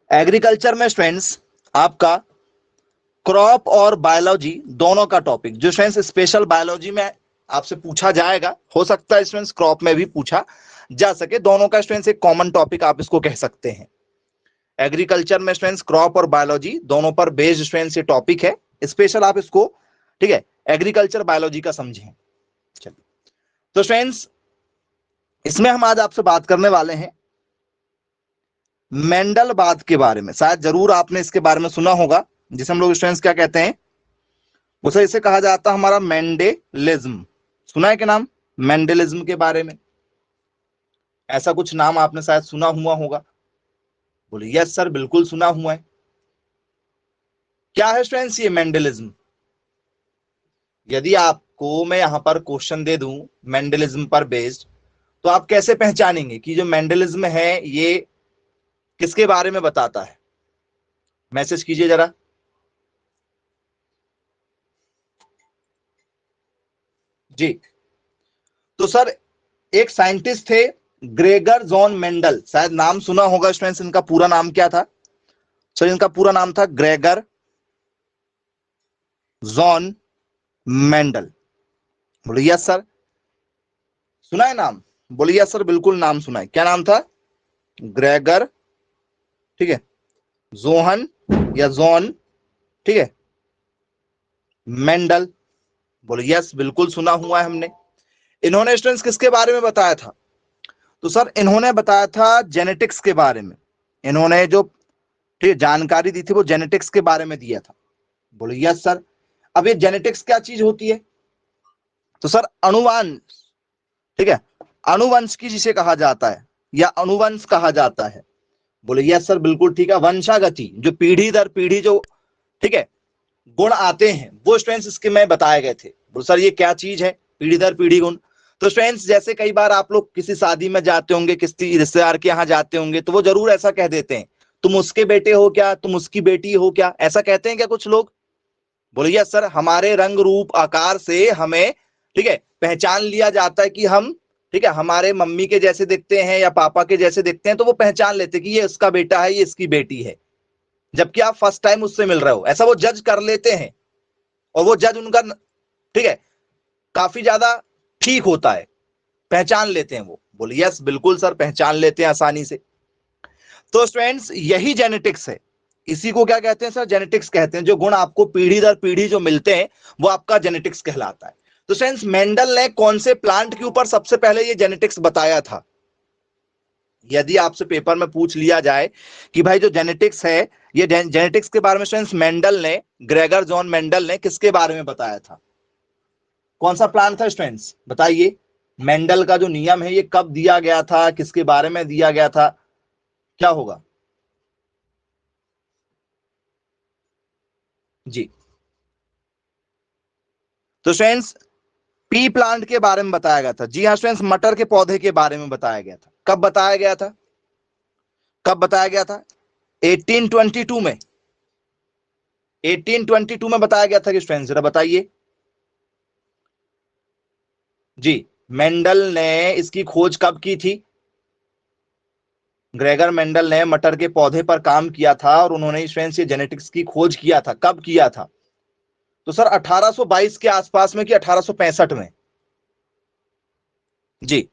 Agriculture में students आपका crop और बायोलॉजी दोनों का टॉपिक जो स्टूडेंट्स स्पेशल बायोलॉजी में आपसे पूछा जाएगा, हो सकता है स्टूडेंट्स क्रॉप में भी पूछा जा सके, दोनों का स्टूडेंट्स एक कॉमन टॉपिक आप इसको कह सकते हैं। एग्रीकल्चर में स्टूडेंट्स क्रॉप और बायोलॉजी दोनों पर बेस्ड स्टूडेंट्स ये टॉपिक है, स्पेशल आप इसको, ठीक है, एग्रीकल्चर बायोलॉजी का समझें। चलिए, तो स्टूडेंट्स इसमें हम आज आपसे बात करने वाले हैं मेंडलवाद के बारे में। शायद जरूर आपने इसके बारे में सुना होगा, जिसे हम लोग स्टूडेंट्स क्या कहते हैं, उसे इसे कहा जाता है हमारा मेंडेलिज्म। सुना है क्या नाम मेंडेलिज्म के बारे में? ऐसा कुछ नाम आपने शायद सुना हुआ होगा। बोले यस सर, बिल्कुल सुना हुआ है। क्या है स्टूडेंट्स ये मेंडेलिज्म? यदि आपको मैं यहां पर क्वेश्चन दे दूं मेंडेलिज्म पर बेस्ड, तो आप कैसे पहचानेंगे कि जो मेंडेलिज्म है ये किसके बारे में बताता है? मैसेज कीजिए जरा। जी, तो सर एक साइंटिस्ट थे ग्रेगर जॉन मेंडल, शायद नाम सुना होगा स्टूडेंट्स। इनका पूरा नाम क्या था? सर इनका पूरा नाम था ग्रेगर जॉन मेंडल। बोलिए यस सर, सुना है नाम? बोलिए यस सर, बिल्कुल नाम सुना है। क्या नाम था? ग्रेगर, ठीक है, जोहन या जॉन, ठीक है, मेंडल। बोलिए यस, बिल्कुल सुना हुआ है हमने। इन्होंने स्टूडेंट्स किसके बारे में बताया था? तो सर इन्होंने बताया था जेनेटिक्स के बारे में। इन्होंने जो, ठीक है, जानकारी दी थी वो जेनेटिक्स के बारे में दिया था। बोलिए यस सर। अब ये जेनेटिक्स क्या चीज होती है? तो सर अनुवंश, ठीक है, अनुवंश की जिसे कहा जाता है या अनुवंश कहा जाता है। बोले यस सर, बिल्कुल ठीक है। वंशागति, जो पीढ़ी दर पीढ़ी जो, ठीक है, गुण आते हैं वो स्टूडेंट्स इसके में बताए गए थे। बोले सर ये क्या चीज है पीढ़ी दर पीढ़ी गुण? तो स्टूडेंट्स जैसे कई बार आप लोग किसी शादी में जाते होंगे, किसी रिश्तेदार के यहाँ जाते होंगे, तो वो जरूर ऐसा कह देते हैं, तुम उसके बेटे हो क्या, तुम उसकी बेटी हो क्या, ऐसा कहते हैं क्या कुछ लोग? बोले यस सर, हमारे रंग रूप आकार से हमें, ठीक है, पहचान लिया जाता है कि हम, ठीक है, हमारे मम्मी के जैसे दिखते हैं या पापा के जैसे दिखते हैं, तो वो पहचान लेते हैं कि ये इसका बेटा है, ये इसकी बेटी है, जबकि आप फर्स्ट टाइम उससे मिल रहे हो। ऐसा वो जज कर लेते हैं, और वो जज उनका, ठीक है, काफी ज्यादा ठीक होता है, पहचान लेते हैं वो। बोले यस बिल्कुल सर, पहचान लेते हैं आसानी से। तो स्टूडेंट्स यही जेनेटिक्स है, इसी को क्या कहते हैं सर? जेनेटिक्स कहते हैं। जो गुण आपको पीढ़ी दर पीढ़ी जो मिलते हैं वो आपका जेनेटिक्स कहलाता है। तो स्टूडेंट्स मेंडल ने कौन से प्लांट के ऊपर सबसे पहले ये जेनेटिक्स बताया था? यदि आपसे पेपर में पूछ लिया जाए कि भाई जो जेनेटिक्स है, ये जेनेटिक्स के बारे में स्टूडेंट्स मेंडल ने, ग्रेगर जॉन मेंडल ने किसके बारे में बताया था? कौन सा प्लांट था स्टूडेंट्स, बताइए। मेंडल का जो नियम है ये कब दिया गया था, किसके बारे में दिया गया था, क्या होगा? जी, तो स्टूडेंट्स पी प्लांट के बारे में बताया गया था। जी हाँ स्टूडेंट्स, मटर के पौधे के बारे में बताया गया था। कब बताया गया था? कब बताया गया था? 1822 में। 1822 में बताया गया था कि स्टूडेंट्स जरा बताइए। जी, मेंडल ने इसकी खोज कब की थी? ग्रेगर मेंडल ने मटर के पौधे पर काम किया था और उन्होंने स्टूडेंट्स ये जेनेटिक्स की खोज किया था। कब किया था? तो सर 1822 के आसपास में कि 1865 में? जी,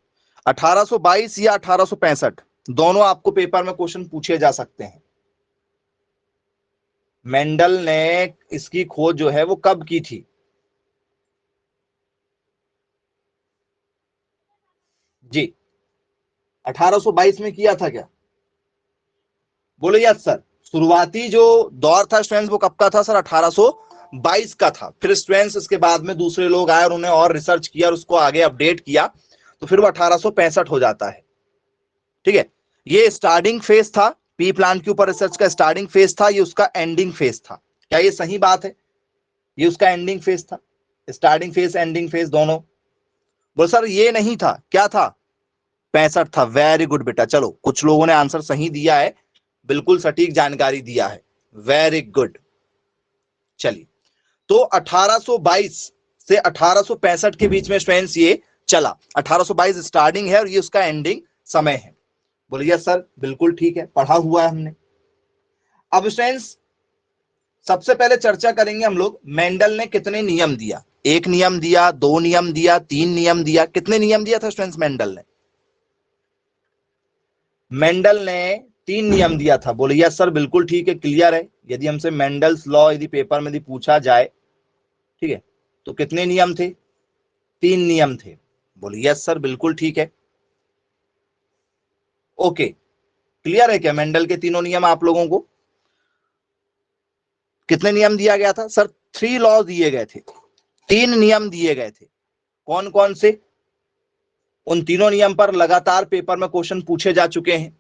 1822 या 1865, दोनों आपको पेपर में क्वेश्चन पूछे जा सकते हैं। मेंडल ने इसकी खोज जो है वो कब की थी? जी, 1822 में किया था क्या? बोले यस सर। शुरुआती जो दौर था स्टूडेंट्स वो कब का था सर? 1822 का था। फिर स्टूडेंट्स इसके बाद में दूसरे लोग आए और उन्होंने और रिसर्च किया और उसको आगे अपडेट किया, तो फिर वो 1865 हो जाता है। ठीक है, ये स्टार्टिंग फेज था, पी प्लांट के ऊपर रिसर्च का स्टार्टिंग फेज था, ये उसका एंडिंग फेज था। क्या ये सही बात है? ये उसका एंडिंग फेज था, स्टार्टिंग फेज एंडिंग फेज दोनों। बोल सर ये नहीं था, क्या था? 65 था। वेरी गुड बेटा, चलो कुछ लोगों ने आंसर सही दिया है, बिल्कुल सटीक जानकारी दिया है, वेरी गुड। चलिए, तो 1822 से 1865 के बीच में स्टूडेंट्स ये चला। 1822 स्टार्टिंग है और ये उसका एंडिंग समय है। बोलिए सर, बिल्कुल ठीक है, पढ़ा हुआ है हमने। अब स्टूडेंट्स सबसे पहले चर्चा करेंगे हम लोग मेंडल ने कितने नियम दिया। एक नियम दिया, दो नियम दिया, तीन नियम दिया। कितने नियम दिया था स्टूडेंट्स मेंडल ने? मेंडल ने तीन नियम दिया था। बोले यस सर बिल्कुल ठीक है, क्लियर है। यदि हमसे मेंडल्स लॉ यदि पेपर में यदि पूछा जाए, ठीक है, तो कितने नियम थे? तीन नियम थे। बोले यस सर बिल्कुल ठीक है। ओके, क्लियर है क्या मेंडल के तीनों नियम आप लोगों को? कितने नियम दिया गया था सर? 3 लॉ दिए गए थे, 3 नियम दिए गए थे। कौन कौन से? उन तीनों नियम पर लगातार पेपर में क्वेश्चन पूछे जा चुके हैं।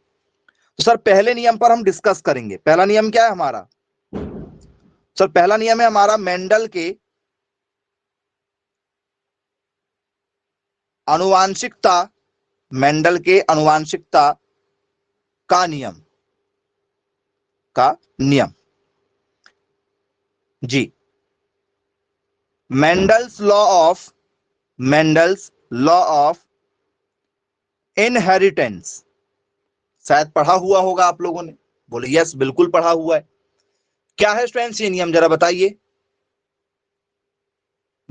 तो सर पहले नियम पर हम डिस्कस करेंगे। पहला नियम क्या है हमारा? सर पहला नियम है हमारा मेंडल के आनुवांशिकता, मेंडल के आनुवांशिकता का नियम, जी, मेंडल्स लॉ ऑफ इनहेरिटेंस। शायद पढ़ा हुआ होगा आप लोगों ने। बोले यस बिल्कुल पढ़ा हुआ है। क्या है स्टूडेंट्स ये नियम, जरा बताइए।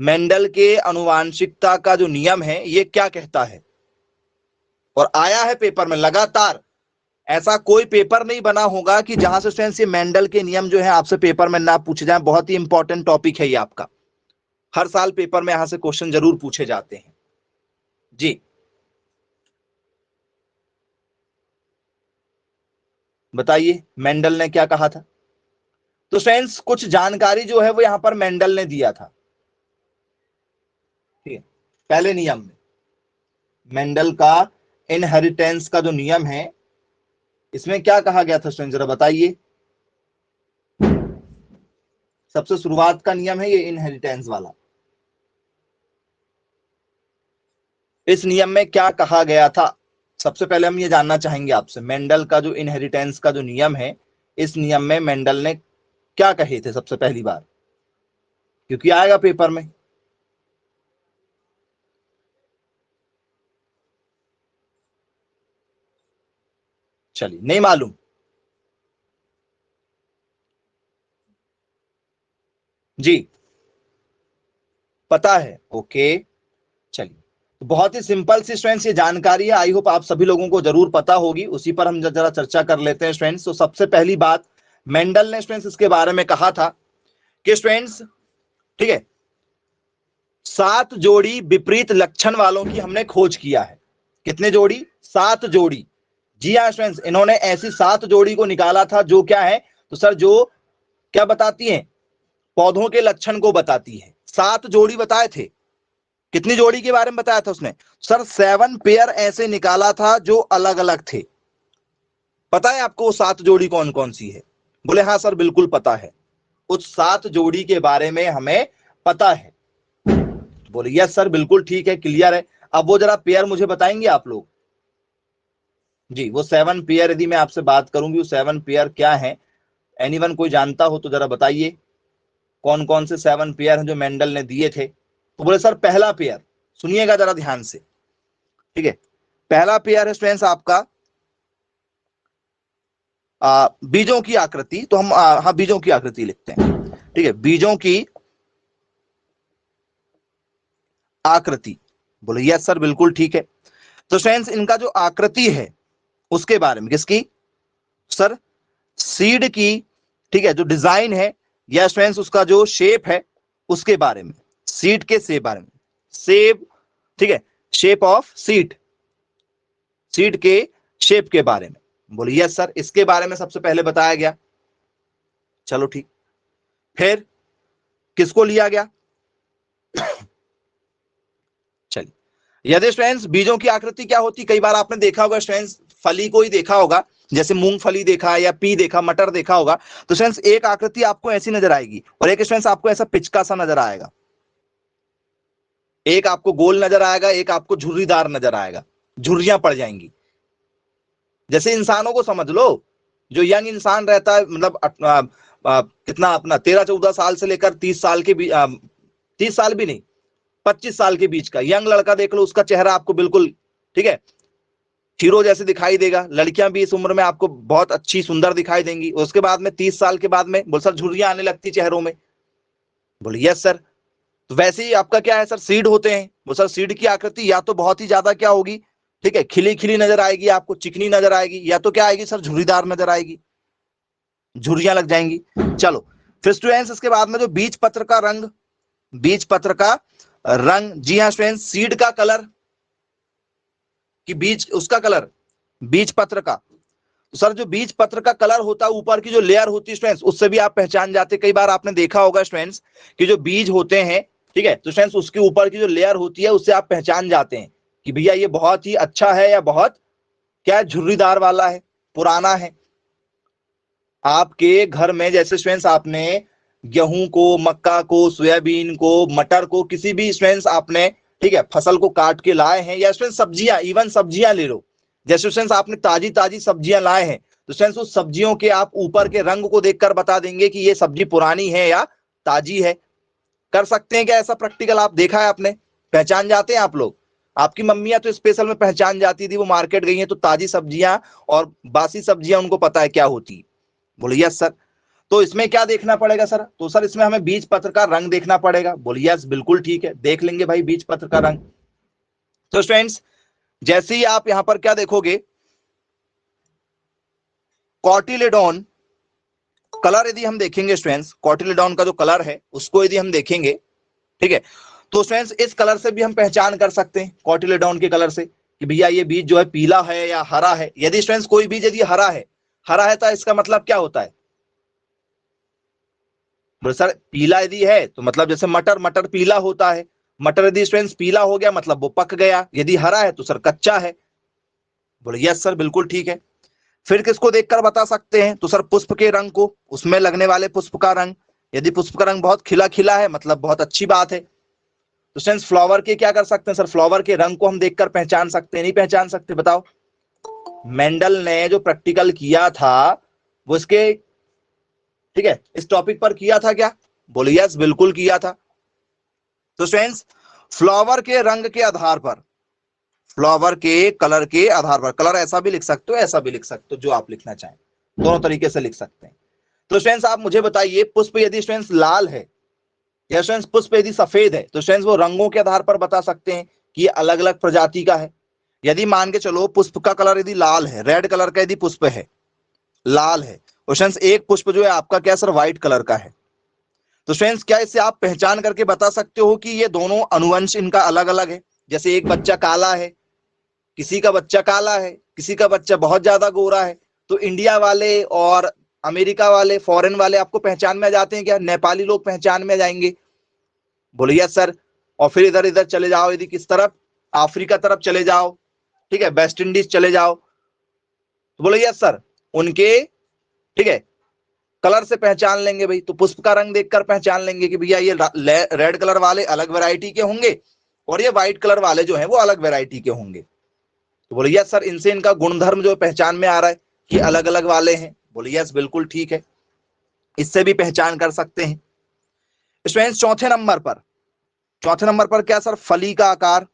मेंडल के आनुवांशिकता का जो नियम है ये क्या कहता है? और आया है पेपर में लगातार। ऐसा कोई पेपर नहीं बना होगा कि जहां से स्टूडेंट्स ये मेंडल के नियम जो है आपसे पेपर में ना पूछे जाए। बहुत ही इंपॉर्टेंट टॉपिक है ये आपका। हर साल पेपर में यहां से क्वेश्चन जरूर पूछे जाते हैं। जी बताइए मेंडल ने क्या कहा था? तो फ्रेंड्स कुछ जानकारी जो है वो यहां पर मेंडल ने दिया था। ठीक है, पहले नियम में मेंडल का इनहेरिटेंस का जो नियम है इसमें क्या कहा गया था स्टूडेंट, जरा बताइए। सबसे शुरुआत का नियम है ये इनहेरिटेंस वाला। इस नियम में क्या कहा गया था? सबसे पहले हम ये जानना चाहेंगे आपसे, मेंडल का जो इनहेरिटेंस का जो नियम है, इस नियम में मेंडल ने क्या कहे थे सबसे पहली बार? क्योंकि आएगा पेपर में। चलिए नहीं मालूम, जी पता है, ओके। चलिए तो बहुत ही सिंपल सी स्टूडेंट्स ये जानकारी है, आई होप आप सभी लोगों को जरूर पता होगी। उसी पर हम जरा चर्चा कर लेते हैं स्टूडेंट्स। तो सबसे पहली बात मेंडल ने स्टूडेंट्स इसके बारे में कहा था कि स्टूडेंट्स, ठीक है, 7 जोड़ी विपरीत लक्षण वालों की हमने खोज किया है। कितने जोड़ी? 7 जोड़ी। जी हाँ स्टूडेंट्स, इन्होंने ऐसी 7 जोड़ी को निकाला था जो क्या है, तो सर जो क्या बताती हैं, पौधों के लक्षण को बताती है। 7 जोड़ी बताए थे। कितनी जोड़ी के बारे में बताया था उसने? सर 7 पेयर ऐसे निकाला था जो अलग अलग थे। पता है आपको वो 7 जोड़ी कौन कौन सी है? बोले हाँ सर बिल्कुल पता है, उस 7 जोड़ी के बारे में हमें पता है। बोले यस सर बिल्कुल ठीक है, क्लियर है। अब वो जरा पेयर मुझे बताएंगे आप लोग। जी वो 7 पेयर यदि मैं आपसे बात करूंगी, वो 7 पेयर क्या है? एनीवन कोई जानता हो तो जरा बताइए, कौन कौन से 7 पेयर हैं जो मेंडल ने दिए थे? तो बोले सर पहला पेयर, सुनिएगा जरा ध्यान से, ठीक है, पहला पेयर है स्टूडेंट्स आपका बीजों की आकृति। तो हम हाँ बीजों की आकृति लिखते हैं, ठीक है, बीजों की आकृति। बोले यस सर बिल्कुल ठीक है। तो स्टूडेंट्स इनका जो आकृति है उसके बारे में, किसकी सर? सीड की, ठीक है, जो डिजाइन है या स्टूडेंट्स उसका जो शेप है उसके बारे में, सीड के शेप बारे में, शेप, ठीक है, शेप ऑफ सीड, सीड के शेप के बारे में। बोलिए यस सर, इसके बारे में सबसे पहले बताया गया। चलो ठीक, फिर किसको लिया गया? चलिए यदि स्टूडेंट्स बीजों की आकृति क्या होती, कई बार आपने देखा होगा स्टूडेंट्स, फली को ही देखा होगा, जैसे मूंगफली देखा या पी देखा, मटर देखा होगा। तो स्टूडेंट्स एक आकृति आपको ऐसी नजर आएगी और एक स्टूडेंट्स आपको ऐसा पिचका सा नजर आएगा। एक आपको गोल नजर आएगा, एक आपको झुर्रीदार नजर आएगा, झुर्रियां पड़ जाएंगी। जैसे इंसानों को समझ लो, जो यंग इंसान रहता है, मतलब कितना अपना 13-14 साल से लेकर 30 साल के 30 साल भी नहीं, 25 साल के बीच का यंग लड़का देख लो, उसका चेहरा आपको बिल्कुल, ठीक है, हीरो जैसे दिखाई देगा, लड़कियां भी इस उम्र में आपको बहुत अच्छी सुंदर दिखाई देंगी। उसके बाद में 30 साल के बाद में बोल सर झुर्रियां आने लगती चेहरों में। बोले यस सर। तो वैसे ही आपका क्या है सर, सीड होते हैं। वो सर सीड की आकृति या तो बहुत ही ज्यादा क्या होगी, ठीक है, खिली खिली नजर आएगी, आपको चिकनी नजर आएगी, या तो क्या आएगी सर, झुर्रीदार नजर आएगी, झुर्रियां लग जाएंगी। चलो फिर स्टूडेंट्स इसके बाद में जो बीज पत्र का रंग, बीज पत्र का रंग, जी हाँ स्टूडेंट्स, सीड का कलर कि बीज उसका कलर, बीज पत्र का। तो सर जो बीज पत्र का कलर होता है, ऊपर की जो लेयर होती है स्टूडेंट्स, उससे भी आप पहचान जाते। कई बार आपने देखा होगा स्टूडेंट्स कि जो बीज होते हैं, ठीक है, तो स्टूडेंट्स उसके ऊपर की जो लेयर होती है उससे आप पहचान जाते हैं कि भैया ये बहुत ही अच्छा है या बहुत क्या है, झुर्रीदार वाला है, पुराना है। आपके घर में जैसे स्टूडेंट्स आपने गेहूं को, मक्का को, सोयाबीन को, मटर को, किसी भी स्टूडेंट्स आपने, ठीक है, फसल को काट के लाए हैं, या स्टूडेंट्स सब्जियां, इवन सब्जियां ले लो, जैसे स्टूडेंट्स आपने ताजी ताजी सब्जियां लाए हैं, तो स्टूडेंट्स उस सब्जियों के आप ऊपर के रंग को देखकर बता देंगे कि ये सब्जी पुरानी है या ताजी है। कर सकते हैं क्या ऐसा प्रैक्टिकल, आप देखा है आपने, पहचान जाते हैं आप लोग। आपकी मम्मियां तो स्पेशल में पहचान जाती थी, वो मार्केट गई हैं तो ताजी सब्जियां और बासी सब्जियां उनको पता है क्या होती। बोले यस सर। तो इसमें क्या देखना पड़ेगा सर, तो सर इसमें हमें बीज पत्र का रंग देखना पड़ेगा। बोलिए यस बिल्कुल ठीक है, देख लेंगे भाई बीज पत्र का रंग। तो स्टूडेंट्स जैसे ही आप यहां पर क्या देखोगे, कॉटिलेडोन कलर यदि हम देखेंगे स्टूडेंट्स, कॉटिलेडोन का जो कलर है उसको यदि हम देखेंगे, ठीक है, तो स्टूडेंट्स इस कलर से भी हम पहचान कर सकते हैं, कॉटिलेडोन के कलर से, कि भैया ये बीज जो है पीला है या हरा है। यदि स्टूडेंट्स कोई बीज यदि हरा है, हरा है तो इसका मतलब क्या होता है, बोले सर पीला यदि है तो मतलब जैसे मटर, मटर पीला होता है, मटर यदि स्टूडेंट्स पीला हो गया मतलब वो पक गया, यदि हरा है तो सर कच्चा है। बोले यस सर बिल्कुल ठीक है। फिर किसको देखकर बता सकते हैं, तो सर पुष्प के रंग को, उसमें लगने वाले पुष्प का रंग, यदि पुष्प का रंग बहुत खिला खिला है मतलब बहुत अच्छी बात है। तो स्टूडेंट्स फ्लावर के क्या कर सकते हैं सर, फ्लावर के रंग को हम देखकर पहचान सकते हैं, नहीं पहचान सकते, बताओ। मेंडल ने जो प्रैक्टिकल किया था वो इसके, ठीक है, इस टॉपिक पर किया था क्या, बोलिए यस बिल्कुल किया था। तो स्टूडेंट्स फ्लावर के रंग के आधार पर, फ्लावर के कलर के आधार पर, कलर ऐसा भी लिख सकते हो ऐसा भी लिख सकते हो, जो आप लिखना चाहें, दोनों तरीके से लिख सकते हैं। तो स्टूडेंट्स आप मुझे बताइए, पुष्प यदि स्टूडेंट्स लाल है या स्टूडेंट्स पुष्प यदि सफेद है, तो स्टूडेंट्स वो रंगों के आधार पर बता सकते हैं कि ये अलग अलग प्रजाति का है। यदि मान के चलो पुष्प का कलर यदि लाल है, रेड कलर का यदि पुष्प है, लाल है, और स्टूडेंट्स एक पुष्प जो है आपका क्या सर, व्हाइट कलर का है, तो स्टूडेंट्स क्या इससे आप पहचान करके बता सकते हो कि ये दोनों अनुवंश इनका अलग अलग है। जैसे एक बच्चा काला है, किसी का बच्चा काला है, किसी का बच्चा बहुत ज्यादा गोरा है, तो इंडिया वाले और अमेरिका वाले, फॉरेन वाले आपको पहचान में आ जाते हैं क्या, नेपाली लोग पहचान में आ जाएंगे। बोलिए सर। और फिर इधर इधर चले जाओ, यदि किस तरफ, अफ्रीका तरफ चले जाओ, ठीक है, वेस्ट इंडीज चले जाओ, तो बोले यस सर, उनके, ठीक है, कलर से पहचान लेंगे भाई। तो पुष्प का रंग देखकर पहचान लेंगे कि भैया ये रेड कलर वाले अलग वैरायटी के होंगे और ये व्हाइट कलर वाले जो हैं वो अलग वैरायटी के होंगे। तो बोले यस सर, इनसे इनका गुणधर्म जो पहचान में आ रहा है कि अलग अलग वाले हैं। बोले यस बिल्कुल ठीक है, इससे भी पहचान कर सकते हैं। स्टूडेंट्स चौथे नंबर पर, चौथे नंबर पर क्या सर, फली का आकार,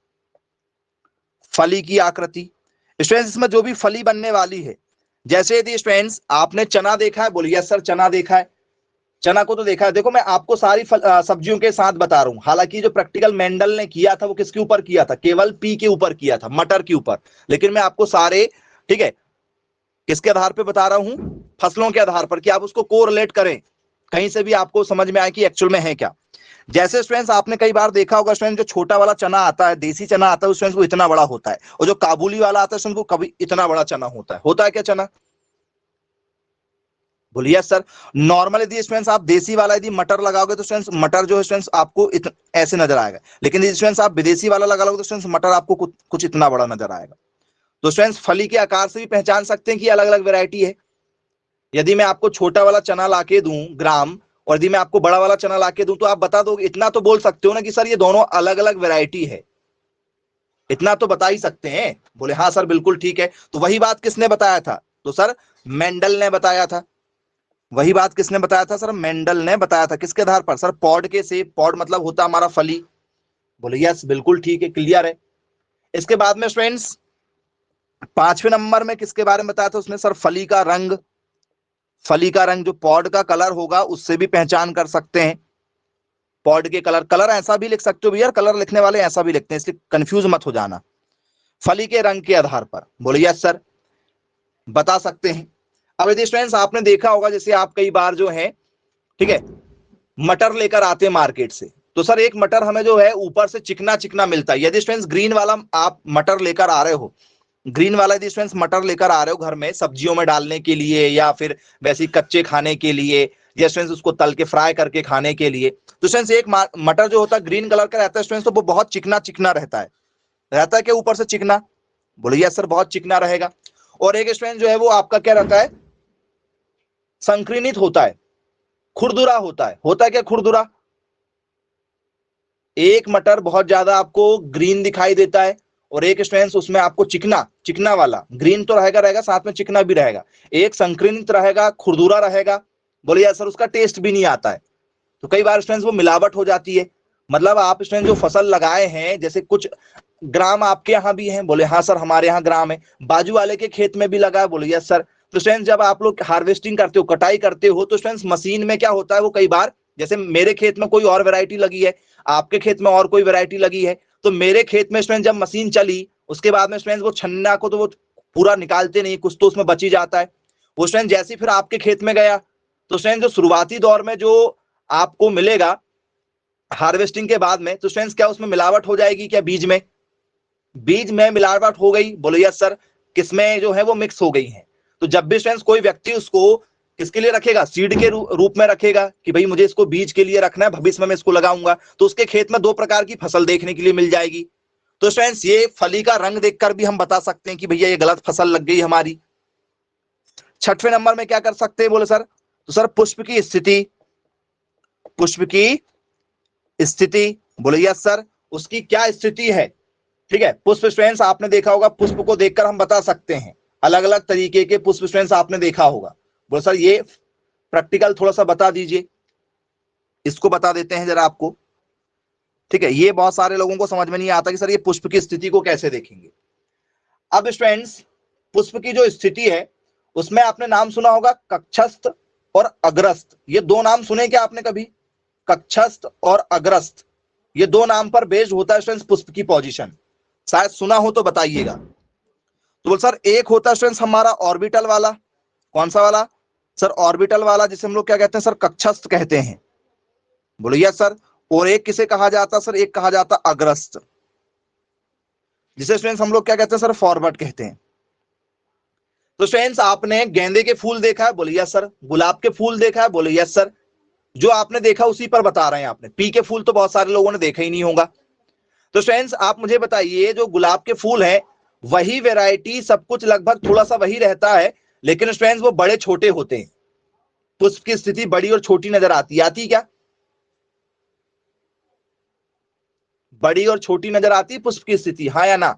फली की आकृति। स्टूडेंट्स इसमें जो भी फली बनने वाली है, जैसे यदि स्टूडेंट्स आपने चना देखा है, बोलिए यस सर चना देखा है, चना को तो देखा है। देखो मैं आपको सारी सब्जियों के साथ बता रहा हूं, हालांकि जो प्रैक्टिकल मेंडल ने किया था वो किसके ऊपर किया था, केवल पी के ऊपर किया था, मटर के ऊपर, लेकिन मैं आपको सारे, ठीक है, किसके आधार पर बता रहा हूं, फसलों के आधार पर, कि आप उसको कोरिलेट करें, कहीं से भी आपको समझ में आए कि एक्चुअल में है क्या। जैसे स्टूडेंट्स आपने कई बार देखा होगा स्टूडेंट, जो छोटा वाला चना आता है, देसी चना आता है, स्टूडेंट्स वो इतना बड़ा होता है, और जो काबुली वाला आता है स्टूडेंट वो कभी इतना बड़ा चना होता है क्या चना, बोलिए सर। नॉर्मल यदि स्टूडेंट्स आप देसी वाला यदि मटर लगाओगे तो स्टूडेंट्स मटर जो है स्टूडेंट्स आपको ऐसे नजर आएगा, लेकिन यदि स्टूडेंट्स आप विदेशी वाला लगा लोगे तो स्टूडेंट्स मटर आपको कुछ इतना बड़ा नजर आएगा। तो स्टूडेंट्स फली के आकार से भी पहचान सकते हैं कि अलग अलग वैरायटी है। यदि मैं आपको छोटा वाला चना लाके दूं ग्राम, और यदि मैं आपको बड़ा वाला चना लाके दूं, तो आप बता दोगे, इतना तो बोल सकते हो ना कि सर ये दोनों अलग अलग वैरायटी है, इतना तो बता ही सकते हैं। बोले हाँ सर बिल्कुल ठीक है। तो वही बात किसने बताया था, तो सर मेंडल ने बताया था। वही बात किसने बताया था सर, मेंडल ने बताया था। किसके आधार पर सर, पॉड के से, पॉड मतलब होता हमारा फली। बोले यस बिल्कुल ठीक है, क्लियर है। इसके बाद में स्टूडेंट्स 5वें नंबर में किसके बारे में बताया था उसने सर? फली का रंग। फली का रंग जो पॉड का कलर होगा उससे भी पहचान कर सकते हैं। पॉड के कलर, कलर ऐसा भी लिख सकते हो भैया, कलर लिखने वाले ऐसा भी लिखते हैं, इसलिए कंफ्यूज मत हो जाना। फली के रंग के आधार पर बोले यस सर, बता सकते हैं। अब यदि स्टूडेंट्स आपने देखा होगा, जैसे आप कई बार जो है, ठीक है, मटर लेकर आते हैं मार्केट से, तो सर एक मटर हमें जो है ऊपर से चिकना चिकना मिलता है। यदि स्टूडेंट्स ग्रीन वाला आप मटर लेकर आ रहे हो, ग्रीन वाला यदि स्टूडेंट्स मटर लेकर आ रहे हो घर में सब्जियों में डालने के लिए, या फिर वैसे कच्चे खाने के लिए, या स्टूडेंट्स उसको तल के फ्राई करके खाने के लिए, तो स्टूडेंट्स एक मटर जो होता है ग्रीन कलर का रहता है स्टूडेंट्स, तो वो बहुत चिकना चिकना रहता है। रहता है क्या ऊपर से चिकना? बोलिए सर बहुत चिकना रहेगा। और एक स्टूडेंट जो है वो आपका क्या रहता है? संक्रिनित होता है, खुरदुरा होता है। होता है क्या खुरदुरा? एक मटर बहुत ज्यादा आपको ग्रीन दिखाई देता है, और एक स्टूडेंट्स उसमें आपको चिकना चिकना वाला, ग्रीन तो रहेगा रहेगा साथ में चिकना भी रहेगा, एक संक्रिनित रहेगा, खुरदुरा रहेगा। बोलिए सर उसका टेस्ट भी नहीं आता है। तो कई बार स्टूडेंट्स वो मिलावट हो जाती है। मतलब आप स्टूडेंट जो फसल लगाए हैं, जैसे कुछ ग्राम आपके यहाँ भी हैं? बोले हाँ सर हमारे यहाँ ग्राम है। बाजू वाले के खेत में भी लगा है? बोले यस सर। तो स्टूडेंट्स जब आप लोग हार्वेस्टिंग करते हो, कटाई करते हो, तो स्टूडेंट्स मशीन में क्या होता है, वो कई बार जैसे मेरे खेत में कोई और वैरायटी लगी है, आपके खेत में और कोई वैरायटी लगी है, तो मेरे खेत में स्टूडेंट जब मशीन चली उसके बाद में स्टूडेंट वो छन्ना को तो वो पूरा निकालते नहीं, कुछ तो उसमें बची जाता है। वो स्टूडेंट जैसे फिर आपके खेत में गया, तो स्टूडेंट जो शुरुआती दौर में जो आपको मिलेगा हार्वेस्टिंग के बाद में, तो स्टूडेंट्स क्या उसमें मिलावट हो जाएगी क्या? बीज में, बीज में मिलावट हो गई? बोलो यस सर। किसमें जो है वो मिक्स हो गई है। तो जब भी स्टूडेंट्स कोई व्यक्ति उसको किसके लिए रखेगा? सीड के रूप में रखेगा कि भाई मुझे इसको बीज के लिए रखना है, भविष्य में मैं इसको लगाऊंगा, तो उसके खेत में दो प्रकार की फसल देखने के लिए मिल जाएगी। तो स्टूडेंट्स ये फली का रंग देखकर भी हम बता सकते हैं कि भैया ये गलत फसल लग गई हमारी। 6वें नंबर में क्या कर सकते हैं? बोले सर, तो सर पुष्प की स्थिति। पुष्प की स्थिति, बोले यस सर, उसकी क्या स्थिति है? ठीक है, पुष्प स्ट्रेंस आपने देखा होगा, पुष्प को देखकर हम बता सकते हैं, अलग अलग तरीके के पुष्प स्ट्रेंस आपने देखा होगा। बोले सर ये प्रैक्टिकल थोड़ा सा बता दीजिए, इसको बता देते हैं जरा आपको। ठीक है, ये बहुत सारे लोगों को समझ में नहीं आता कि सर ये पुष्प की स्थिति को कैसे देखेंगे। अब स्टूडेंट्स पुष्प की जो स्थिति है उसमें आपने नाम सुना होगा कक्षस्थ और अग्रस्त। ये दो नाम सुने क्या आपने कभी? कक्षस्थ और अग्रस्त, ये दो नाम पर बेस्ड होता है स्टूडेंट्स पुष्प की पोजीशन। शायद सुना हो तो बताइएगा। तो बोल सर एक होता है स्टूडेंट्स हमारा ऑर्बिटल वाला। कौन सा वाला सर? ऑर्बिटल वाला, जिसे हम लोग क्या कहते हैं सर? कक्षस्थ कहते हैं। बोलिए सर। और एक किसे कहा जाता सर? एक कहा जाता अग्रस्त, जिसे स्टूडेंट्स हम लोग क्या कहते हैं सर? फॉरवर्ड कहते हैं। तो स्टूडेंट्स आपने गेंदे के फूल देखा है? बोले यस सर। गुलाब के फूल देखा है? बोले यस सर। जो आपने देखा उसी पर बता रहे हैं आपने। पी के फूल तो बहुत सारे लोगों ने देखा ही नहीं होगा। तो स्टूडेंट्स आप मुझे बताइए, जो गुलाब के फूल है वही वैरायटी, सब कुछ लगभग थोड़ा सा वही रहता है, लेकिन स्टूडेंट्स वो बड़े छोटे होते हैं। पुष्प की स्थिति बड़ी और छोटी नजर आती क्या? बड़ी और छोटी नजर आती है पुष्प की स्थिति, हाँ या ना?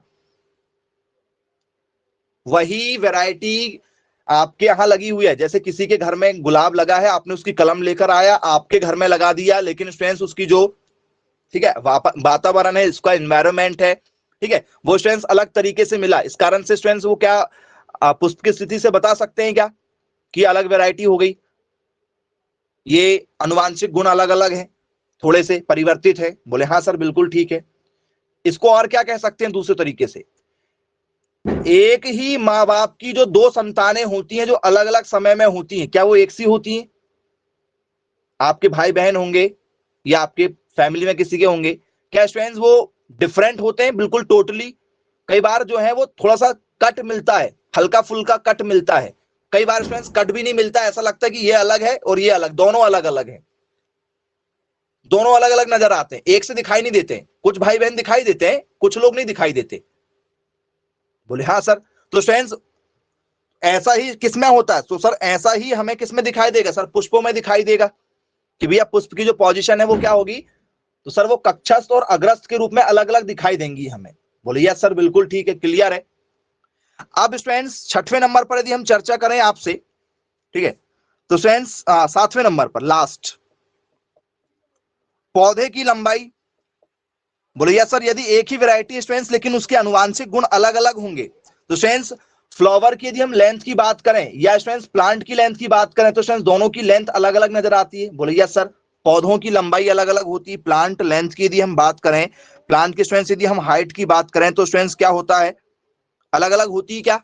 वही वैरायटी आपके यहां लगी हुई है। जैसे किसी के घर में गुलाब लगा है, आपने उसकी कलम लेकर आया, आपके घर में लगा दिया, लेकिन स्टूडेंट्स उसकी जो, ठीक है, वातावरण है, इसका एनवायरमेंट है, ठीक है, वो स्टूडेंट्स अलग तरीके से मिला। इस कारण से स्टूडेंट्स वो क्या पुष्प की स्थिति से बता सकते हैं क्या कि अलग वैरायटी हो गई? ये अनुवांशिक गुण अलग अलग हैं, थोड़े से परिवर्तित है। बोले हाँ सर बिल्कुल ठीक है। इसको और क्या कह सकते हैं दूसरे तरीके से? एक ही माँ बाप की जो दो संतानें होती हैं, जो अलग अलग समय में होती हैं, क्या वो एक सी होती हैं? आपके भाई बहन होंगे या आपके फैमिली में किसी के होंगे, क्या स्टूडेंट्स वो डिफरेंट होते हैं? बिल्कुल टोटली। कई बार जो है वो थोड़ा सा कट मिलता है, हल्का फुल्का कट मिलता है। कई बार स्टूडेंट्स कट भी नहीं मिलता, ऐसा लगता है कि ये अलग है और ये अलग, दोनों अलग अलग है, दोनों अलग अलग नजर आते हैं, एक से दिखाई नहीं देते। कुछ भाई बहन दिखाई देते हैं, कुछ लोग नहीं दिखाई देते। बोले हाँ सर। तो स्टूडेंट्स ऐसा ही किसमें होता है? तो सर ऐसा ही हमें किसमें दिखाई देगा सर? पुष्पों में दिखाई देगा कि भैया पुष्प की जो पोजीशन है वो क्या होगी? तो सर वो कक्षस्थ और अग्रस्त के रूप में अलग अलग दिखाई देंगी हमें। बोले यस सर बिल्कुल ठीक है, क्लियर है। अब स्टूडेंट्स 6वें नंबर पर यदि हम चर्चा करें आपसे, ठीक है, तो स्टूडेंट्स 7वें नंबर पर लास्ट, पौधे की लंबाई। बोले यस सर, यदि एक ही वैरायटी स्टूडेंट्स लेकिन उसके अनुवांशिक गुण अलग अलग होंगे, तो स्टूडेंट्स फ्लावर की यदि हम लेंथ की बात करें या स्टूडेंट्स प्लांट की लेंथ की बात करें तो स्टूडेंट्स दोनों की लेंथ अलग अलग नजर आती है। बोले यस सर। पौधों की लंबाई अलग अलग होती है। प्लांट लेंथ की यदि हम बात करें, प्लांट की स्टूडेंट्स यदि हम हाइट की बात करें तो स्टूडेंट्स क्या होता है, अलग अलग होती है क्या?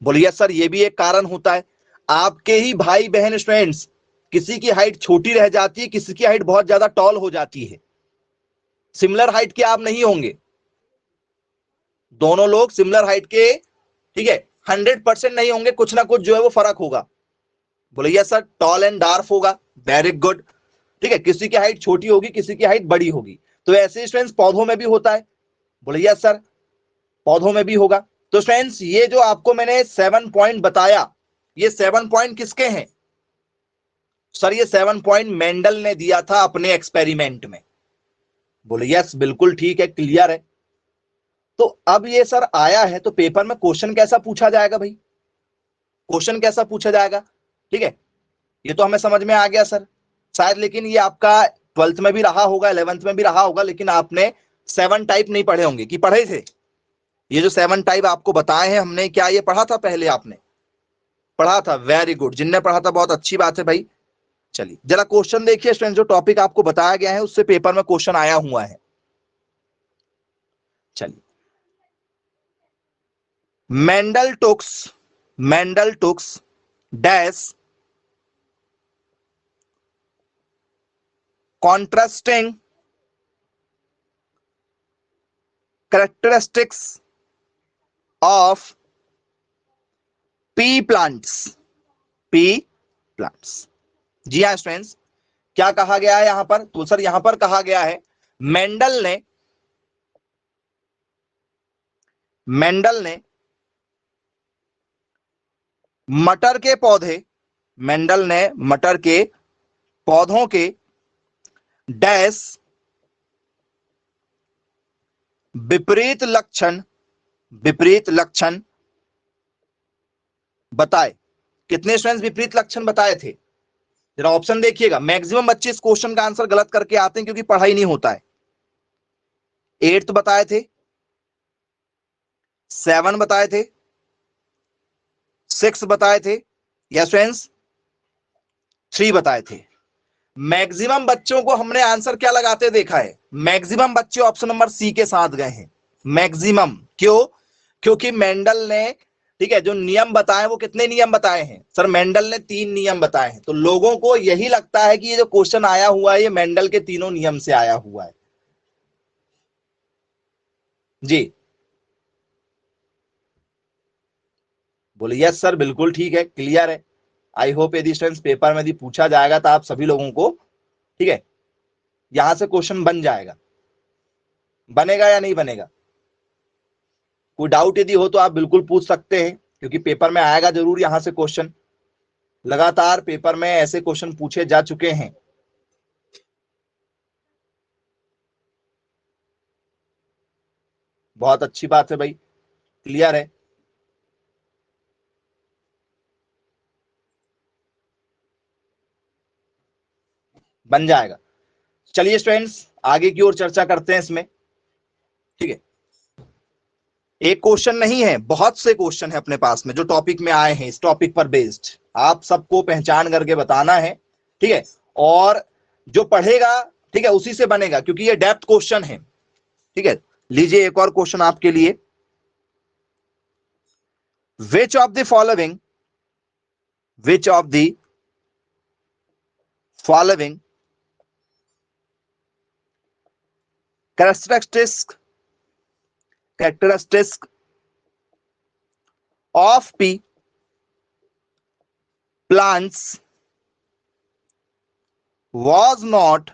बोले यस सर, ये भी एक कारण होता है। आपके ही भाई बहन स्टूडेंट्स, किसी की हाइट छोटी रह जाती है, किसी की हाइट बहुत ज्यादा टॉल हो जाती है। सिमिलर हाइट के आप नहीं होंगे, दोनों लोग सिमिलर हाइट के, ठीक है, 100% नहीं होंगे, कुछ ना कुछ जो है वो फर्क होगा। बोले yes sir, tall and dark होगा। Very good. ठीक है, किसी की हाइट छोटी होगी, किसी की हाइट बड़ी होगी। तो ऐसे स्टूडेंट्स पौधों में भी होता है। बोले यस सर, पौधों में भी होगा। तो स्टूडेंट्स ये जो आपको मैंने 7 पॉइंट बताया, ये 7 पॉइंट किसके हैं सर? ये 7 पॉइंट मेंडल ने दिया था अपने एक्सपेरिमेंट में। बोले यस, बिल्कुल ठीक है, क्लियर है। तो अब ये सर आया है तो पेपर में क्वेश्चन कैसा पूछा जाएगा भाई? क्वेश्चन कैसा पूछा जाएगा? ठीक है, ये तो हमें समझ में आ गया सर शायद, लेकिन ये आपका 12th में भी रहा होगा, 11th में भी रहा होगा, लेकिन आपने 7 टाइप नहीं पढ़े होंगे। कि पढ़े थे? ये जो 7 टाइप आपको बताए हैं हमने, क्या ये पढ़ा था पहले आपने? पढ़ा था। वेरी गुड, जिनने पढ़ा था बहुत अच्छी बात है भाई। चलिए जरा क्वेश्चन देखिए स्टूडेंट, जो टॉपिक आपको बताया गया है उससे पेपर में क्वेश्चन आया हुआ है। चलिए, Mendel takes dash contrasting characteristics of pea plants। जी हाँ स्टूडेंट्स, क्या कहा गया है यहां पर? तो सर यहां पर कहा गया है मेंडल ने मटर के पौधे, मेंडल ने मटर के पौधों के डैश विपरीत लक्षण बताए। कितने स्टूडेंट्स विपरीत लक्षण बताए थे? जरा ऑप्शन देखिएगा। मैक्सिमम बच्चे इस क्वेश्चन का आंसर गलत करके आते हैं क्योंकि पढ़ाई नहीं होता है। 8 बताए थे, 7 बताए थे, 6 बताए थे, या स्टूडेंट्स 3 बताए थे। मैक्सिमम बच्चों को हमने आंसर क्या लगाते देखा है? मैक्सिमम बच्चे ऑप्शन नंबर सी के साथ गए हैं। मैक्सिमम क्यों? क्योंकि मेंडल ने, ठीक है, जो नियम बताए वो कितने नियम बताए हैं सर? मेंडल ने 3 नियम बताए हैं। तो लोगों को यही लगता है कि ये जो क्वेश्चन आया हुआ है ये मेंडल के तीनों नियम से आया हुआ है। जी बोले यस सर, बिल्कुल ठीक है, क्लियर है। आई होप यदि स्टूडेंट्स पेपर में यदि पूछा जाएगा तो आप सभी लोगों को, ठीक है, यहां से क्वेश्चन बन जाएगा। बनेगा या नहीं बनेगा? कोई डाउट यदि हो तो आप बिल्कुल पूछ सकते हैं, क्योंकि पेपर में आएगा जरूर यहां से क्वेश्चन। लगातार पेपर में ऐसे क्वेश्चन पूछे जा चुके हैं। बहुत अच्छी बात है भाई, क्लियर है। बन जाएगा। चलिए स्टूडेंट्स आगे की ओर चर्चा करते हैं इसमें। ठीक है, एक क्वेश्चन नहीं है, बहुत से क्वेश्चन है अपने पास में जो टॉपिक में आए हैं, इस टॉपिक पर बेस्ड आप सबको पहचान करके बताना है। ठीक है, और जो पढ़ेगा, ठीक है, उसी से बनेगा, क्योंकि ये डेप्थ क्वेश्चन है। ठीक है, लीजिए एक और क्वेश्चन आपके लिए। Which of the following characteristics of pea plants was not